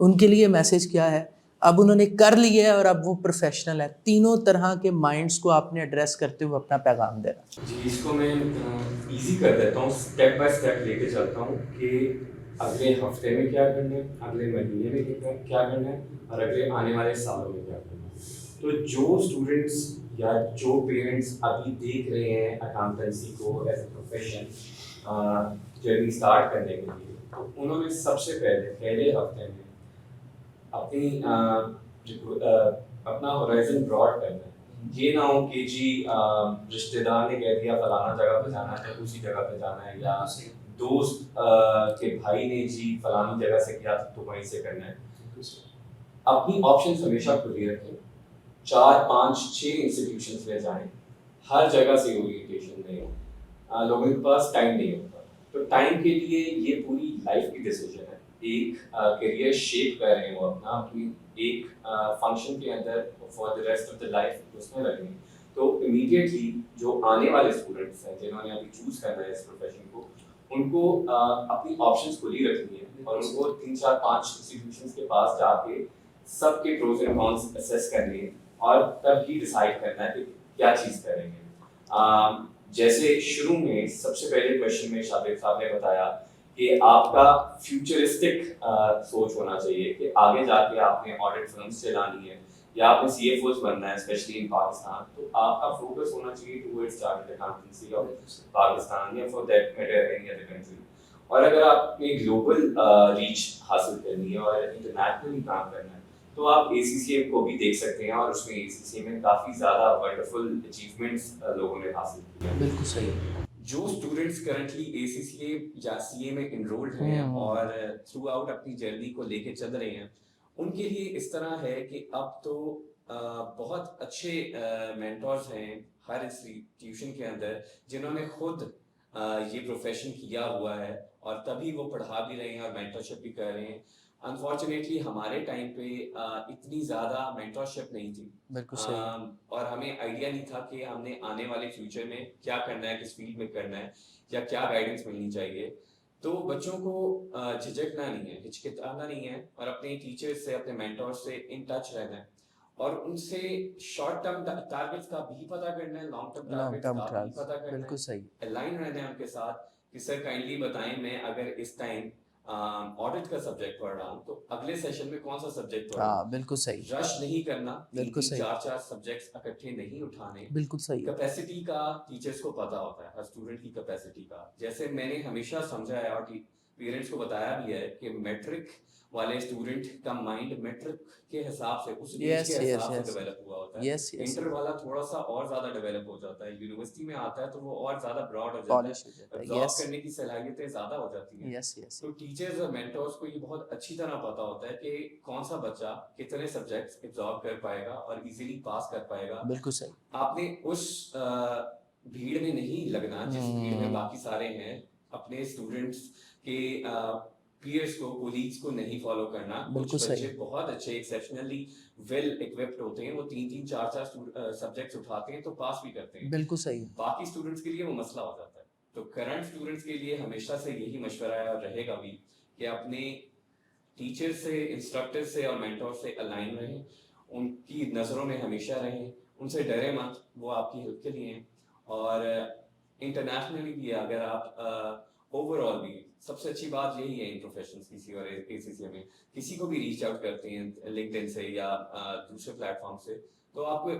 ان کے لیے میسج کیا ہے؟ اب انہوں نے کر لیا ہے اور اب وہ پروفیشنل ہے. تینوں طرح کے مائنڈس کو آپ نے ایڈریس کرتے ہوئے اپنا پیغام دینا. جی, اس کو میں ایزی کر دیتا ہوں, اسٹیپ بائی اسٹیپ لے کے چلتا ہوں کہ اگلے ہفتے میں کیا کرنا ہے, اگلے مہینے میں کیا کرنا ہے, اور اگلے آنے والے سالوں میں کیا کرنا ہے. تو جو اسٹوڈنٹس یا جو پیرنٹس ابھی دیکھ رہے ہیں اکاؤنٹنسی کو as a profession journey start کرنے کے لیے, تو انہوں نے سب سے پہلے ہفتے میں اپنا ہورائزن براڈ کرنا ہے. یہ نہ ہو کہ جی رشتے دار نے کہہ دیا فلانا جگہ پہ جانا ہے تو اسی جگہ پہ جانا ہے, یا دوست کے بھائی نے جی فلانی جگہ سے کیا تو وہیں سے کرنا ہے. اپنی آپشنس ہمیشہ کھلی رکھیں. 4, 5, 6 انسٹیٹیوشنس میں جائیں, ہر جگہ سے اورینٹیشن نہیں ہو, لوگوں کے پاس ٹائم نہیں ہوتا. تو ٹائم کے لیے یہ پوری لائف کی ڈیسیجن ہے. ایک کیریئر شیپ کر رہے ہیں وہ اپنا اپنی ایک فنکشن کے اندر for the rest of the life اس میں لگیں. تو امیڈیٹلی جو آنے والے اسٹوڈنٹس ہیں جنہوں نے ابھی چوز کرنا ہے اس پروفیشن کو, ان کو اپنی آپشنس کھلی رکھنی ہے, اور ان کو 3, 4, 5 انسٹیٹیوشنس کے پاس جا کے سب کے پروز اینڈ کونس اسیس کرنے ہیں, اور تب ہی ڈیسائیڈ کرنا ہے کہ کیا چیز کریں گے. جیسے شروع میں سب سے پہلے کویشچن میں شاطر صاحب نے بتایا کہ آپ کا فیوچرسٹک سوچ ہونا چاہیے کہ آگے جا کے آپ نے آڈٹ فرمس چلانی ہے یا آپ نے سی ایف اوز بننا ہے اسپیشلی ان پاکستان. تو آپ کا فوکس ہونا چاہیے towards chartered accountancy of Pakistan یا for that matter any other country. اور اگر آپ نے گلوبل ریچ حاصل کرنی ہے اور انٹرنیشنلی کام کرنا ہے تو آپ اے سی سی اے کو بھی دیکھ سکتے ہیں, اور اس میں اے سی سی اے میں کافی زیادہ ونڈرفل اچیومنٹس لوگوں نے حاصل کیے ہیں. بالکل صحیح. جو اسٹوڈنٹس کرنٹلی اے سی سی اے یا سی اے میں انرولڈ ہیں اور تھرو آؤٹ اپنی جرنی کو لے کے چل رہے ہیں, ان کے لیے اس طرح ہے کہ اب تو بہت اچھے مینٹورز ہیں ہر انسٹیٹیوشن کے اندر جنہوں نے خود یہ پروفیشن کیا ہوا ہے, اور تبھی وہ پڑھا بھی رہے ہیں اور مینٹرشپ بھی کر رہے ہیں. انفارچونیٹلی ہمارے ٹائم پہ اتنی زیادہ مینٹرشپ نہیں تھی, اور ہمیں آئیڈیا نہیں تھا کہ ہم نے آنے والے فیوچر میں کیا کرنا ہے, کس فیلڈ میں کرنا ہے, یا کیا گائیڈنس ملنی چاہیے. تو بچوں کو جھجکنا نہیں ہے, ہچکچانا نہیں ہے, اور اپنے ٹیچر سے اپنے مینٹور سے ان ٹچ رہنا ہے, اور ان سے شارٹ ٹرم ٹارگیٹس کا بھی پتہ کرنا ہے, لانگ ٹرم ٹارگیٹس کا بھی پتہ کرنا ہے, الائن رہنا ہے ان کے ساتھ کہ سر کائنڈلی بتائیں میں اگر اس ٹائم آڈٹ کا سبجیکٹ پڑھ رہا ہوں تو اگلے سیشن میں کون سا سبجیکٹ پڑھ رہا ہوں. بالکل صحیح. رش نہیں کرنا, بالکل صحیح. 4 سبجیکٹس اکٹھے نہیں اٹھانے. بالکل صحیح. کیپیسٹی کا ٹیچرس کو پتا ہوتا ہے, ہر اسٹوڈنٹ کی کیپیسٹی کا. جیسے میں نے ہمیشہ سمجھا ہے اور پیرنٹس کو بتایا بھی ہے کہ میٹرک والے اسٹوڈنٹ کا مائنڈ میٹرک کے حساب سے اس ایج کے حساب سے ڈیولپ ہوا ہوتا ہے. انٹر والا تھوڑا سا اور زیادہ ڈیولپ ہو جاتا ہے, یونیورسٹی میں آتا ہے تو وہ اور زیادہ براڈ ہو جاتا ہے, ابزارب کرنے کی صلاحیتیں زیادہ ہو جاتی ہیں. تو ٹیچرز اور مینٹورز کو یہ بہت اچھی طرح پتا ہوتا ہے کہ کون سا بچہ کتنے سبجیکٹس ابزارب کر پائے گا اور ایزیلی پاس کر پائے گا. بالکل صحیح. آپ نے اس بھیڑ میں نہیں لگنا جس بھیڑ میں باقی سارے ہیں. اپنے اسٹوڈنٹس کے پیئرس کو کولیگس کو نہیں فالو کرنا. بالکل صحیح. بچے بہت اچھے ایکسیپشنلی ویل اکوپڈ ہوتے ہیں, وہ 3 4 سبجیکٹس اٹھاتے ہیں تو پاس بھی کرتے ہیں. بالکل صحیح. باقی اسٹوڈنٹس کے لیے وہ مسئلہ ہو جاتا ہے. تو کرنٹ اسٹوڈنٹس کے لیے ہمیشہ سے یہی مشورہ ہے اور رہے گا بھی کہ اپنے ٹیچر سے, انسٹرکٹر سے اور مینٹور سے الائن رہیں, ان کی نظروں میں ہمیشہ رہیں, ان سے ڈرے مت, وہ آپ کی ہیلپ کے لیے ہیں. اور انٹرنیشنلی بھی اگر آپ اوور آل بھی سب سے اچھی بات یہی ہے ان پروفیشنز کی اور اے سی سی میں کسی کو بھی ریچ آؤٹ کرتے ہیں لنکڈ ان سے یا دوسرے پلیٹ فارم سے تو آپ کو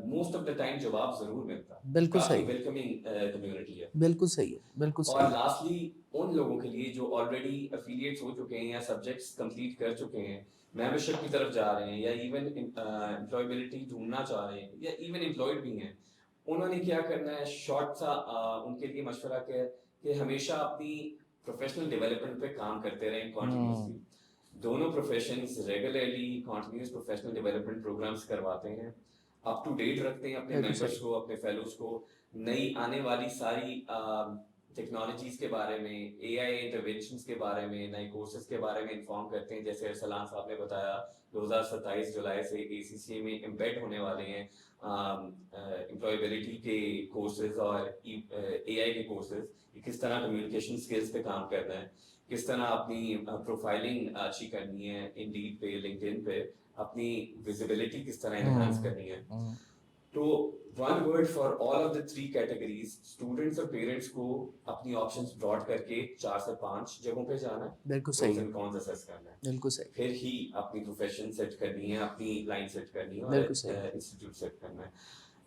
موسٹ آف دا ٹائم جواب ضرور ملتا ہے. بالکل صحیح. ویلکمنگ کمیونٹی ہے. بالکل صحیح ہے. بالکل صحیح. اور لاسٹلی ان لوگوں کے لیے جو آلریڈی افیلیٹس ہو چکے ہیں یا سبجیکٹس کمپلیٹ کر چکے ہیں, ممبرشپ کی طرف جا رہے ہیں یا ایون امپلائبلٹی ڈھونڈنا چاہ رہے ہیں یا ایون امپلائڈ بھی ہیں, انہوں نے کیا کرنا ہے, شارٹ سا ان کے لیے مشورہ کیا کہ ہمیشہ اپنی پروفیشنل ڈیولپمنٹ پہ کام کرتے رہیں کنٹینیوسلی. دونوں professions regularly continuous professional development programmes کرواتے ہیں, اپ ٹو ڈیٹ رکھتے ہیں اپنے ممبرس کو, اپنے فیلوز کو, نئی آنے والی ساری ٹیکنالوجیز کے بارے میں, اے آئی انٹرونشنس کے بارے میں, نئے کورسز کے بارے میں انفارم کرتے ہیں. جیسے ارسلان صاحب نے بتایا 2027 جولائی سے اے سی سی میں امبیڈ ہونے والے ہیں امپلائبلٹی کے کورسز اور اے آئی کے کورسز, کس طرح کمیونیکیشن اسکلس پہ کام کرنا ہے, کس طرح اپنی پروفائلنگ اچھی کرنی ہے انڈیڈ پہ, لنکڈ ان پہ, اپنی ویزیبلٹی کس طرح انہانس کرنی ہے. تو one word for all of the 3 categories, students اور پیرنٹس کو اپنی آپشنس براڈ کر کے 4 سے 5 جگہوں پہ جانا ہے. بالکل صحیح. کون اسیس کرنا ہے. بالکل صحیح. پھر ہی اپنی پروفیشن سیٹ کرنی ہے, اپنی لائن سیٹ کرنی ہے اور انسٹیٹیوٹ سیٹ کرنا ہے.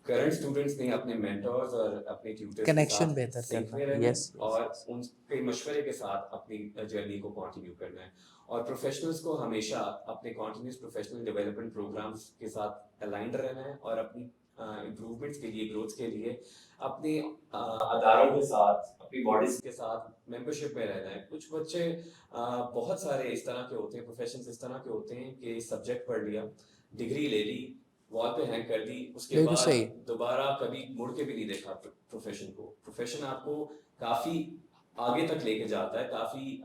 کرنٹ اسٹوڈنٹس نے اپنے مینٹورز اور اپنے ٹیوٹرز کنیکشن بہتر کرنا ہے اور ان کے مشورے کے ساتھ اپنی جرنی کو کنٹینیو کرنا ہے. اور پروفیشنلز کو ہمیشہ اپنے کنٹینیوس پروفیشنل ڈیولپمنٹ پروگرامز کے ساتھ الائنڈ رہنا ہے اور اپنی امپروومنٹس کے لیے, گروتھ کے لیے اپنے اداروں کے ساتھ, اپنی باڈیز کے ساتھ ممبرشپ میں رہنا ہے. کچھ بچے بہت سارے اس طرح کے ہوتے ہیں, پروفیشنز اس طرح کے ہوتے ہیں کہ سبجیکٹ پڑھ لیا, ڈگری لے لی, وال پہ ہینگ کر دی, اس کے بعد دوبارہ کبھی مڑ کے بھی نہیں دیکھا پروفیشن کو. پروفیشن آپ کو کافی آگے تک لے کے جاتا ہے, کافی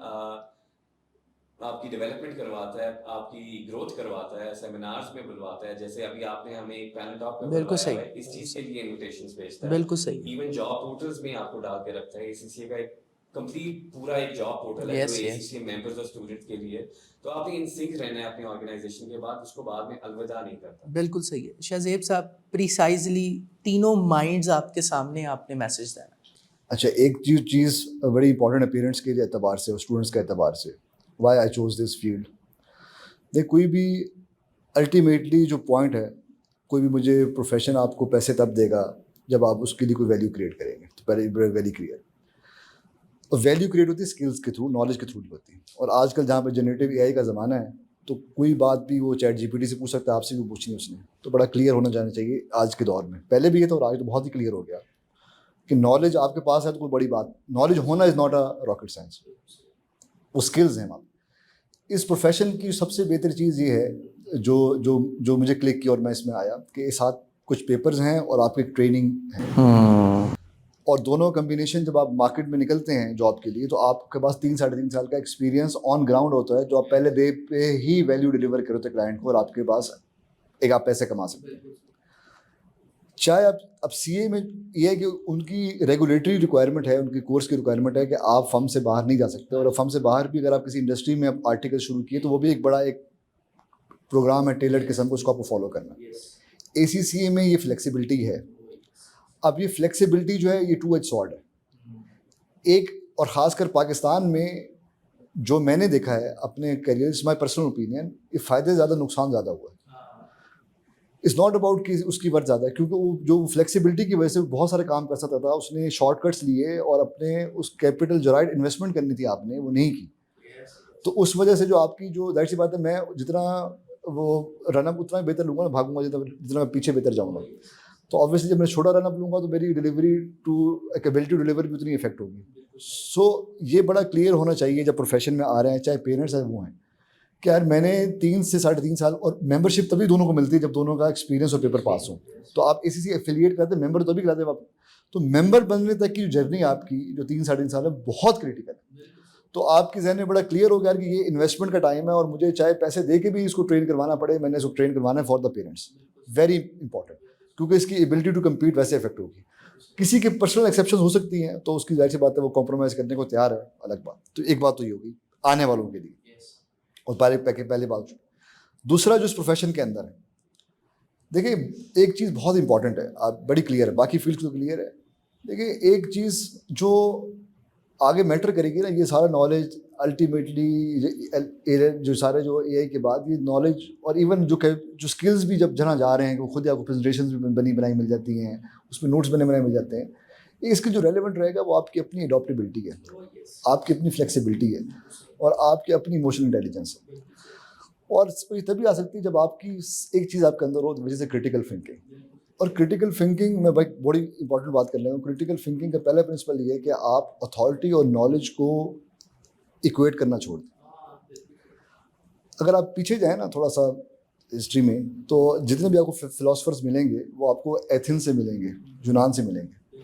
آپ کی ڈیولپمنٹ کرواتا ہے, آپ کی گروتھ کرواتا ہے, سیمینارز میں بلواتا ہے. جیسے ابھی آپ نے ہمیں ایک پینل ٹاک میں بلوایا ہے, اس چیز کے لیے انویٹیشنز بھیجتا ہے. بالکل صحیح. ایون جاب پورٹلز میں آپ کو ڈال کے رکھتا ہے. اے سی سی کا ایک کمپلیٹ پورا ایک جاب پورٹل ہے جو اے سی سی ممبرز اور اسٹوڈنٹس کے لیے. تو آپ نے ان سنک رہنا ہے اپنی آرگنائزیشن کے بعد, اس کو بعد میں الوداع نہیں کرتا. بالکل صحیح ہے. شہزیب صاحب پریسائزلی تینوں مائنڈز آپ کے سامنے, آپ نے میسج دینا. اچھا, ایک چیز بڑی امپورٹنٹ ہے پیرنٹس کے اعتبار سے اور اسٹوڈنٹس کے اعتبار سے, why I choose this field. دیکھ, کوئی بھی الٹیمیٹلی جو پوائنٹ ہے, کوئی بھی مجھے پروفیشن آپ کو پیسے تب دے گا جب آپ اس کے لیے کوئی ویلیو کریٹ کریں گے. تو پہلے ویلیو کریٹ, اور ویلیو کریٹ ہوتی ہے اسکلس کے تھرو, نالج کے تھرو نہیں ہوتی. اور آج کل جہاں پہ جنریٹیو اے آئی کا زمانہ ہے, تو کوئی بات بھی وہ چیٹ جی پی ٹی سے پوچھ سکتا ہے, آپ سے بھی پوچھنی اس نے. تو بڑا کلیئر ہونا جانا چاہیے آج کے دور میں. پہلے بھی یہ تھا اور آج تو بہت ہی کلیئر ہو گیا کہ نالج آپ کے پاس ہے تو کوئی بڑی بات, نالج ہونا is not a rocket science, وہ اسکلز ہیں. آپ اس پروفیشن کی سب سے بہتر چیز یہ ہے جو مجھے کلک کی اور میں اس میں آیا, کہ ساتھ کچھ پیپرز ہیں اور آپ کی ٹریننگ ہے, اور دونوں کمبینیشن جب آپ مارکیٹ میں نکلتے ہیں جاب کے لیے تو آپ کے پاس 3 ساڑھے 3 سال کا ایکسپیرینس آن گراؤنڈ ہوتا ہے, جو آپ پہلے ڈے پہ ہی ویلیو ڈیلیور کرتے ہیں کلائنٹ کو, اور آپ کے پاس ایک آپ پیسے کما سکتے ہیں. چاہے اب سی اے میں یہ ہے کہ ان کی ریگولیٹری ریکوائرمنٹ ہے, ان کی کورس کی ریکوائرمنٹ ہے کہ آپ فرم سے باہر نہیں جا سکتے, اور فرم سے باہر بھی اگر آپ کسی انڈسٹری میں آرٹیکل شروع کیے تو وہ بھی ایک بڑا ایک پروگرام ہے ٹیلرڈ قسم کو, اس کو آپ کو فالو کرنا. اے سی سی اے میں یہ فلیکسیبلٹی ہے. اب یہ فلیکسیبلٹی جو ہے یہ 2 ایج سارڈ ہے. ایک, اور خاص کر پاکستان میں جو میں نے دیکھا ہے اپنے career, it's my personal opinion, یہ فائدے زیادہ نقصان زیادہ ہوا ہے. اٹس ناٹ اباؤٹ کہ اس کی ورتھ زیادہ ہے, کیونکہ وہ جو فلیکسیبلٹی کی وجہ سے بہت سارے کام کر سکتا تھا, اس نے شارٹ کٹس لیے اور اپنے اس کیپٹل جو رائٹ انویسٹمنٹ کرنی تھی آپ نے وہ نہیں کی. تو اس وجہ سے جو آپ کی جو ظاہر سی بات ہے, میں جتنا وہ رن اپ اتنا بہتر لوں گا, بھاگوں گا جتنا میں پیچھے بہتر جاؤں گا. تو آبویسلی جب میں چھوٹا رن اپ لوں گا تو میری delivery to ability to deliver بھی اتنی افیکٹ ہوگی. سو یہ بڑا کلیئر ہونا چاہیے جب پروفیشن میں آ رہے ہیں, چاہے پیرنٹس ہیں وہ ہیں, کہ یار میں نے 3 سے 3.5 سال, اور ممبرشپ تبھی دونوں کو ملتی ہے جب دونوں کا ایکسپیرینس اور پیپر پاس ہو. تو آپ اے سی سی ایفیلیٹ کرتے ہیں, ممبر تبھی کراتے ہیں آپ. تو ممبر بننے تک کی جو جرنی آپ کی جو 3 سے 3.5 سال ہے بہت کریٹیکل ہے. تو آپ کے ذہن میں بڑا کلیئر ہو گیا کہ یہ انویسٹمنٹ کا ٹائم ہے اور مجھے چاہے پیسے دے کے بھی اس کو ٹرین کروانا پڑے, میں نے اس کو ٹرین کروانا ہے for the parents. Very important, کیونکہ اس کی ایبلٹی ٹو کمپیٹ ویسے افیکٹ ہوگی. کسی کے پرسنل ایکسیپشن ہو سکتی ہیں تو اس کی ظاہر سی بات ہے وہ کمپرومائز کرنے کو تیار ہے, الگ بات. تو ایک بات تو یہ ہوگی آنے والوں کے لیے, اور پہلے بات. دوسرا جو اس پروفیشن کے اندر ہے, دیکھیں ایک چیز بہت امپورٹنٹ ہے, آپ بڑی کلیئر ہے, باقی فیلڈ تو کلیئر ہے. دیکھیں ایک چیز جو آگے میٹر کرے گی نا, یہ سارا نالج الٹیمیٹلی جو سارے جو اے آئی کے بعد یہ نالج اور ایون جو اسکلز بھی جب جہاں جا رہے ہیں, خود آپ کو پریزنٹیشنز بھی بنی بنائی مل جاتی ہیں, اس میں نوٹس بنے بنائے مل جاتے ہیں. اس کے جو ریلیونٹ رہے گا وہ آپ کی اپنی اڈاپٹیبلٹی ہے, آپ کی اپنی فلیکسیبلٹی ہے, اور آپ کی اپنی ایموشنل انٹیلیجنس ہے. اور یہ تبھی آ سکتی ہے جب آپ کی ایک چیز آپ کے اندر ہو, وجہ سے کریٹیکل تھنکنگ. اور کریٹیکل تھنکنگ میں بڑی امپورٹنٹ بات کر رہا ہوں. کریٹیکل تھنکنگ کا پہلا پرنسپل یہ ہے کہ آپ اتھارٹی اور نالج کو ایکویٹ کرنا چھوڑ دیں. اگر آپ پیچھے جائیں نا تھوڑا سا ہسٹری میں, تو جتنے بھی آپ کو فلاسفرز ملیں گے وہ آپ کو ایتھنز سے ملیں گے, یونان سے ملیں گے,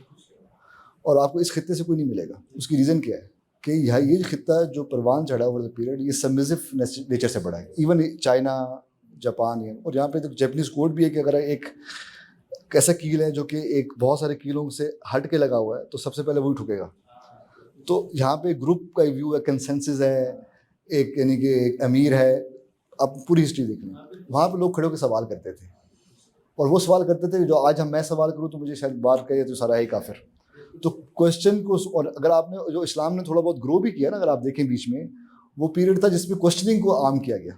اور آپ کو اس خطے سے کوئی نہیں ملے گا. اس کی ریزن کیا ہے کہ یہ خطہ جو پروان چڑھا اوور دا پیریڈ, یہ سبمسو نیچر سے بڑھا ہے. ایون چائنا, جاپان, اور یہاں پہ تو جیپنیز کوڈ بھی ہے کہ اگر ایک ایسا کیل ہے جو کہ ایک بہت سارے کیلوں سے ہٹ کے لگا ہوا ہے تو سب سے پہلے وہی ٹھکے گا. تو یہاں پہ گروپ کا ویو ہے, کنسنسس ہے, ایک یعنی کہ ایک امیر ہے. آپ پوری ہسٹری دیکھ لیں, وہاں پہ لوگ کھڑے ہو کے سوال کرتے تھے, اور وہ سوال کرتے تھے جو آج میں سوال کروں تو مجھے شاید بات کہے تو سارا ہی کافر. تو کوشچن کو, اور اگر آپ نے جو اسلام نے تھوڑا بہت گرو بھی کیا نا, اگر آپ دیکھیں بیچ میں وہ پیریڈ تھا جس میں کوشچننگ کو عام کیا گیا,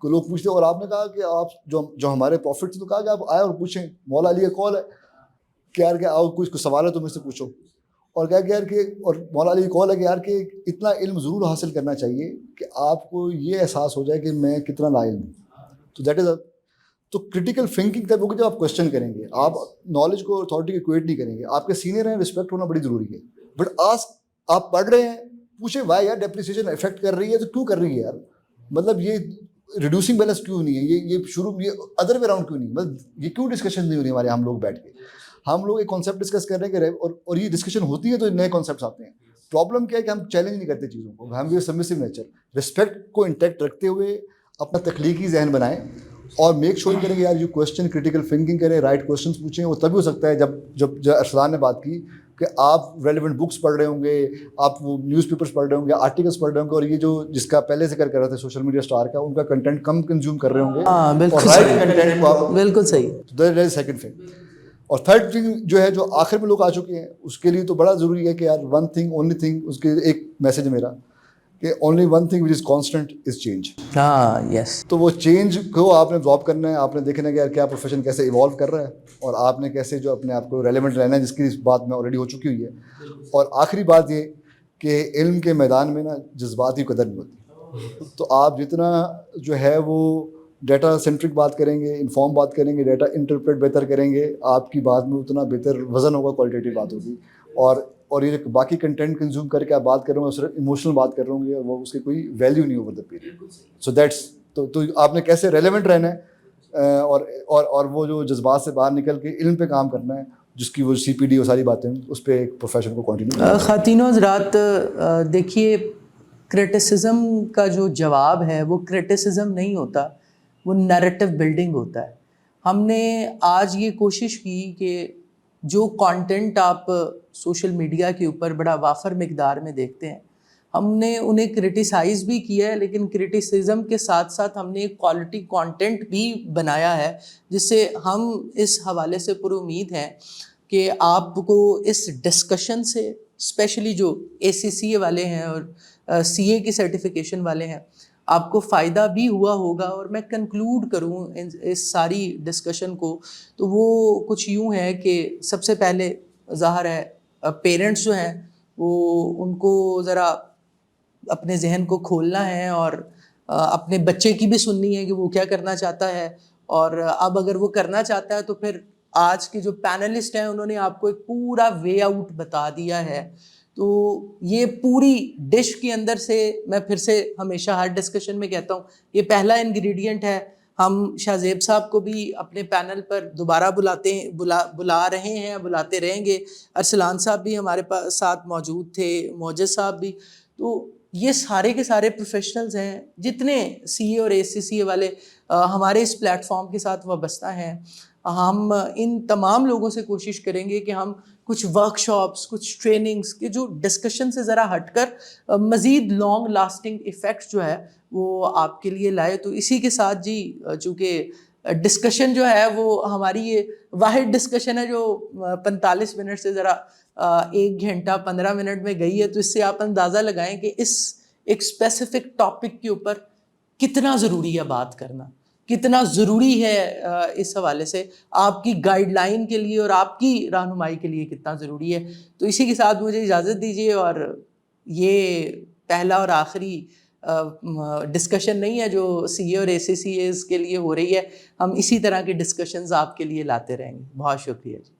کہ لوگ پوچھتے. اور آپ نے کہا کہ آپ جو ہمارے پروفٹ تھے تو کہا کہ آپ آئے اور پوچھیں, مولا علی کا کال ہے کہ یار کہ آؤ کوئی سوال ہے تو مجھ سے پوچھو. اور کیا کہ یار کہ, اور مولا علی کا کال ہے کہ یار کہ اتنا علم ضرور حاصل کرنا چاہیے کہ آپ کو یہ احساس ہو جائے کہ میں کتنا لا علم ہوں. تو دیٹ از تو کریٹیکل تھنکنگ تب ہوگی جب آپ کوشچن کریں گے, آپ نالج کو اتھارٹی کو ایکویٹ نہیں کریں گے. آپ کے سینئر ہیں, رسپیکٹ ہونا بڑی ضروری ہے, بٹ آپ پڑھ رہے ہیں, پوچھیں وائی یار ڈیپریسیشن افیکٹ کر رہی ہے تو کیوں کر رہی ہے یار, مطلب یہ ریڈیوسنگ بیلنس کیوں نہیں ہے, یہ شروع یہ ادر وے راؤنڈ کیوں نہیں, مطلب یہ کیوں ڈسکشن نہیں ہو رہی ہمارے. ہم لوگ بیٹھ کے ہم لوگ ایک کانسیپٹ ڈسکس کر رہے ہیں کہ اور یہ ڈسکشن ہوتی ہے تو نئے کانسیپٹس آتے ہیں. پرابلم کیا ہے کہ ہم چیلنج نہیں کرتے چیزوں کو, ہم یہ سبمسو نیچر, رسپیکٹ کو انٹیکٹ رکھتے ہوئے اپنا تخلیقی ذہن بنائیں, اور میک شور کریں گے یار یہ کوشچن کریٹیکل تھنکنگ کریں, رائٹ کوشچنس پوچھیں. وہ تبھی ہو سکتا ہے جب ارسلان نے بات کی کہ آپ ریلیونٹ بکس پڑھ رہے ہوں گے, آپ وہ نیوز پیپرس پڑھ رہے ہوں گے, آرٹیکلس پڑھ رہے ہوں گے, اور یہ جو جس کا پہلے ذکر کر رہے تھے سوشل میڈیا اسٹار کا, ان کا کنٹینٹ کم کنزیوم کر رہے ہوں گے. ہاں بالکل صحیح, بالکل صحیح. Second thing. اور تھرڈ تھنگ جو ہے جو آخر میں لوگ آ چکے ہیں, اس کے لیے تو بڑا ضروری ہے کہ یار ون تھنگ اونلی تھنگ, اس کے ایک میسج میرا کہ only one thing which is constant is change. ہاں یس. تو وہ چینج کو آپ نے ابزارب کرنا ہے, آپ نے دیکھنا ہے کہ یار کیا پروفیشن کیسے ایوالو کر رہا ہے, اور آپ نے کیسے جو اپنے آپ کو ریلیونٹ رہنا ہے, جس کی بات میں آلریڈی ہو چکی ہوئی ہے. اور آخری بات یہ کہ علم کے میدان میں نا جذبات کی قدر نہیں ہوتی. تو آپ جتنا جو ہے وہ ڈیٹا سینٹرک بات کریں گے, انفارم بات کریں گے, ڈیٹا انٹرپریٹ بہتر کریں گے, آپ کی بات میں اتنا بہتر وزن ہوگا, کوالٹیٹیو بات ہوگی. اور یہ باقی کنٹینٹ کنزیوم کر کے آپ بات کر رہے ہوں صرف ایموشنل بات کر رہے ہوں گے, وہ اس کی کوئی ویلیو نہیں over the period. So that's تو آپ نے کیسے ریلیونٹ رہنا ہے, اور وہ جو جذبات سے باہر نکل کے علم پہ کام کرنا ہے, جس کی وہ سی پی ڈی اور ساری باتیں, اس پہ ایک پروفیشن کو کنٹینیو. خواتین و حضرات, دیکھیے کرٹیسزم کا جو جواب ہے وہ کرٹیسزم نہیں ہوتا, وہ نیریٹو بلڈنگ ہوتا ہے. ہم نے آج یہ کوشش کی کہ جو کانٹینٹ آپ سوشل میڈیا کے اوپر بڑا وافر مقدار میں دیکھتے ہیں, ہم نے انہیں کرٹیسائز بھی کیا ہے, لیکن کرٹیسزم کے ساتھ ساتھ ہم نے ایک کوالٹی کانٹینٹ بھی بنایا ہے, جس سے ہم اس حوالے سے پر امید ہیں کہ آپ کو اس ڈسکشن سے, اسپیشلی جو ACCA والے ہیں اور CA کی سرٹیفکیشن والے ہیں, آپ کو فائدہ بھی ہوا ہوگا. اور میں کنکلوڈ کروں اس ساری ڈسکشن کو تو وہ کچھ یوں ہے کہ سب سے پہلے ظاہر ہے پیرنٹس جو ہیں وہ ان کو ذرا اپنے ذہن کو کھولنا ہے, اور اپنے بچے کی بھی سننی ہے کہ وہ کیا کرنا چاہتا ہے. اور اب اگر وہ کرنا چاہتا ہے تو پھر آج کے جو پینلسٹ ہیں انہوں نے آپ کو ایک پورا وے آؤٹ بتا دیا ہے. تو یہ پوری ڈش کے اندر سے, میں پھر سے ہمیشہ ہر ڈسکشن میں کہتا ہوں, یہ پہلا انگریڈینٹ ہے. ہم شاہ زیب صاحب کو بھی اپنے پینل پر دوبارہ بلا رہے ہیں, بلاتے رہیں گے. ارسلان صاحب بھی ہمارے ساتھ موجود تھے, موجز صاحب بھی. تو یہ سارے کے سارے پروفیشنلز ہیں جتنے سی اے اور اے سی سی اے والے ہمارے اس پلیٹ فارم کے ساتھ وابستہ ہیں. ہم ان تمام لوگوں سے کوشش کریں گے کہ ہم کچھ ورک شاپس, کچھ ٹریننگز کے جو ڈسکشن سے ذرا ہٹ کر مزید لانگ لاسٹنگ ایفیکٹ جو ہے وہ آپ کے لیے لائے. تو اسی کے ساتھ جی, چونکہ ڈسکشن جو ہے وہ ہماری یہ واحد ڈسکشن ہے جو 45 منٹ سے ذرا 1 گھنٹہ 15 منٹ میں گئی ہے, تو اس سے آپ اندازہ لگائیں کہ اس ایک اسپیسیفک ٹاپک کے اوپر کتنا ضروری ہے بات کرنا, کتنا ضروری ہے اس حوالے سے آپ کی گائیڈ لائن کے لیے اور آپ کی رہنمائی کے لیے کتنا ضروری ہے. تو اسی کے ساتھ مجھے اجازت دیجیے, اور یہ پہلا اور آخری ڈسکشن نہیں ہے جو سی اے اور اے سی سی ایز کے لیے ہو رہی ہے. ہم اسی طرح کی ڈسکشنز آپ کے لیے لاتے رہیں گے. بہت شکریہ جی.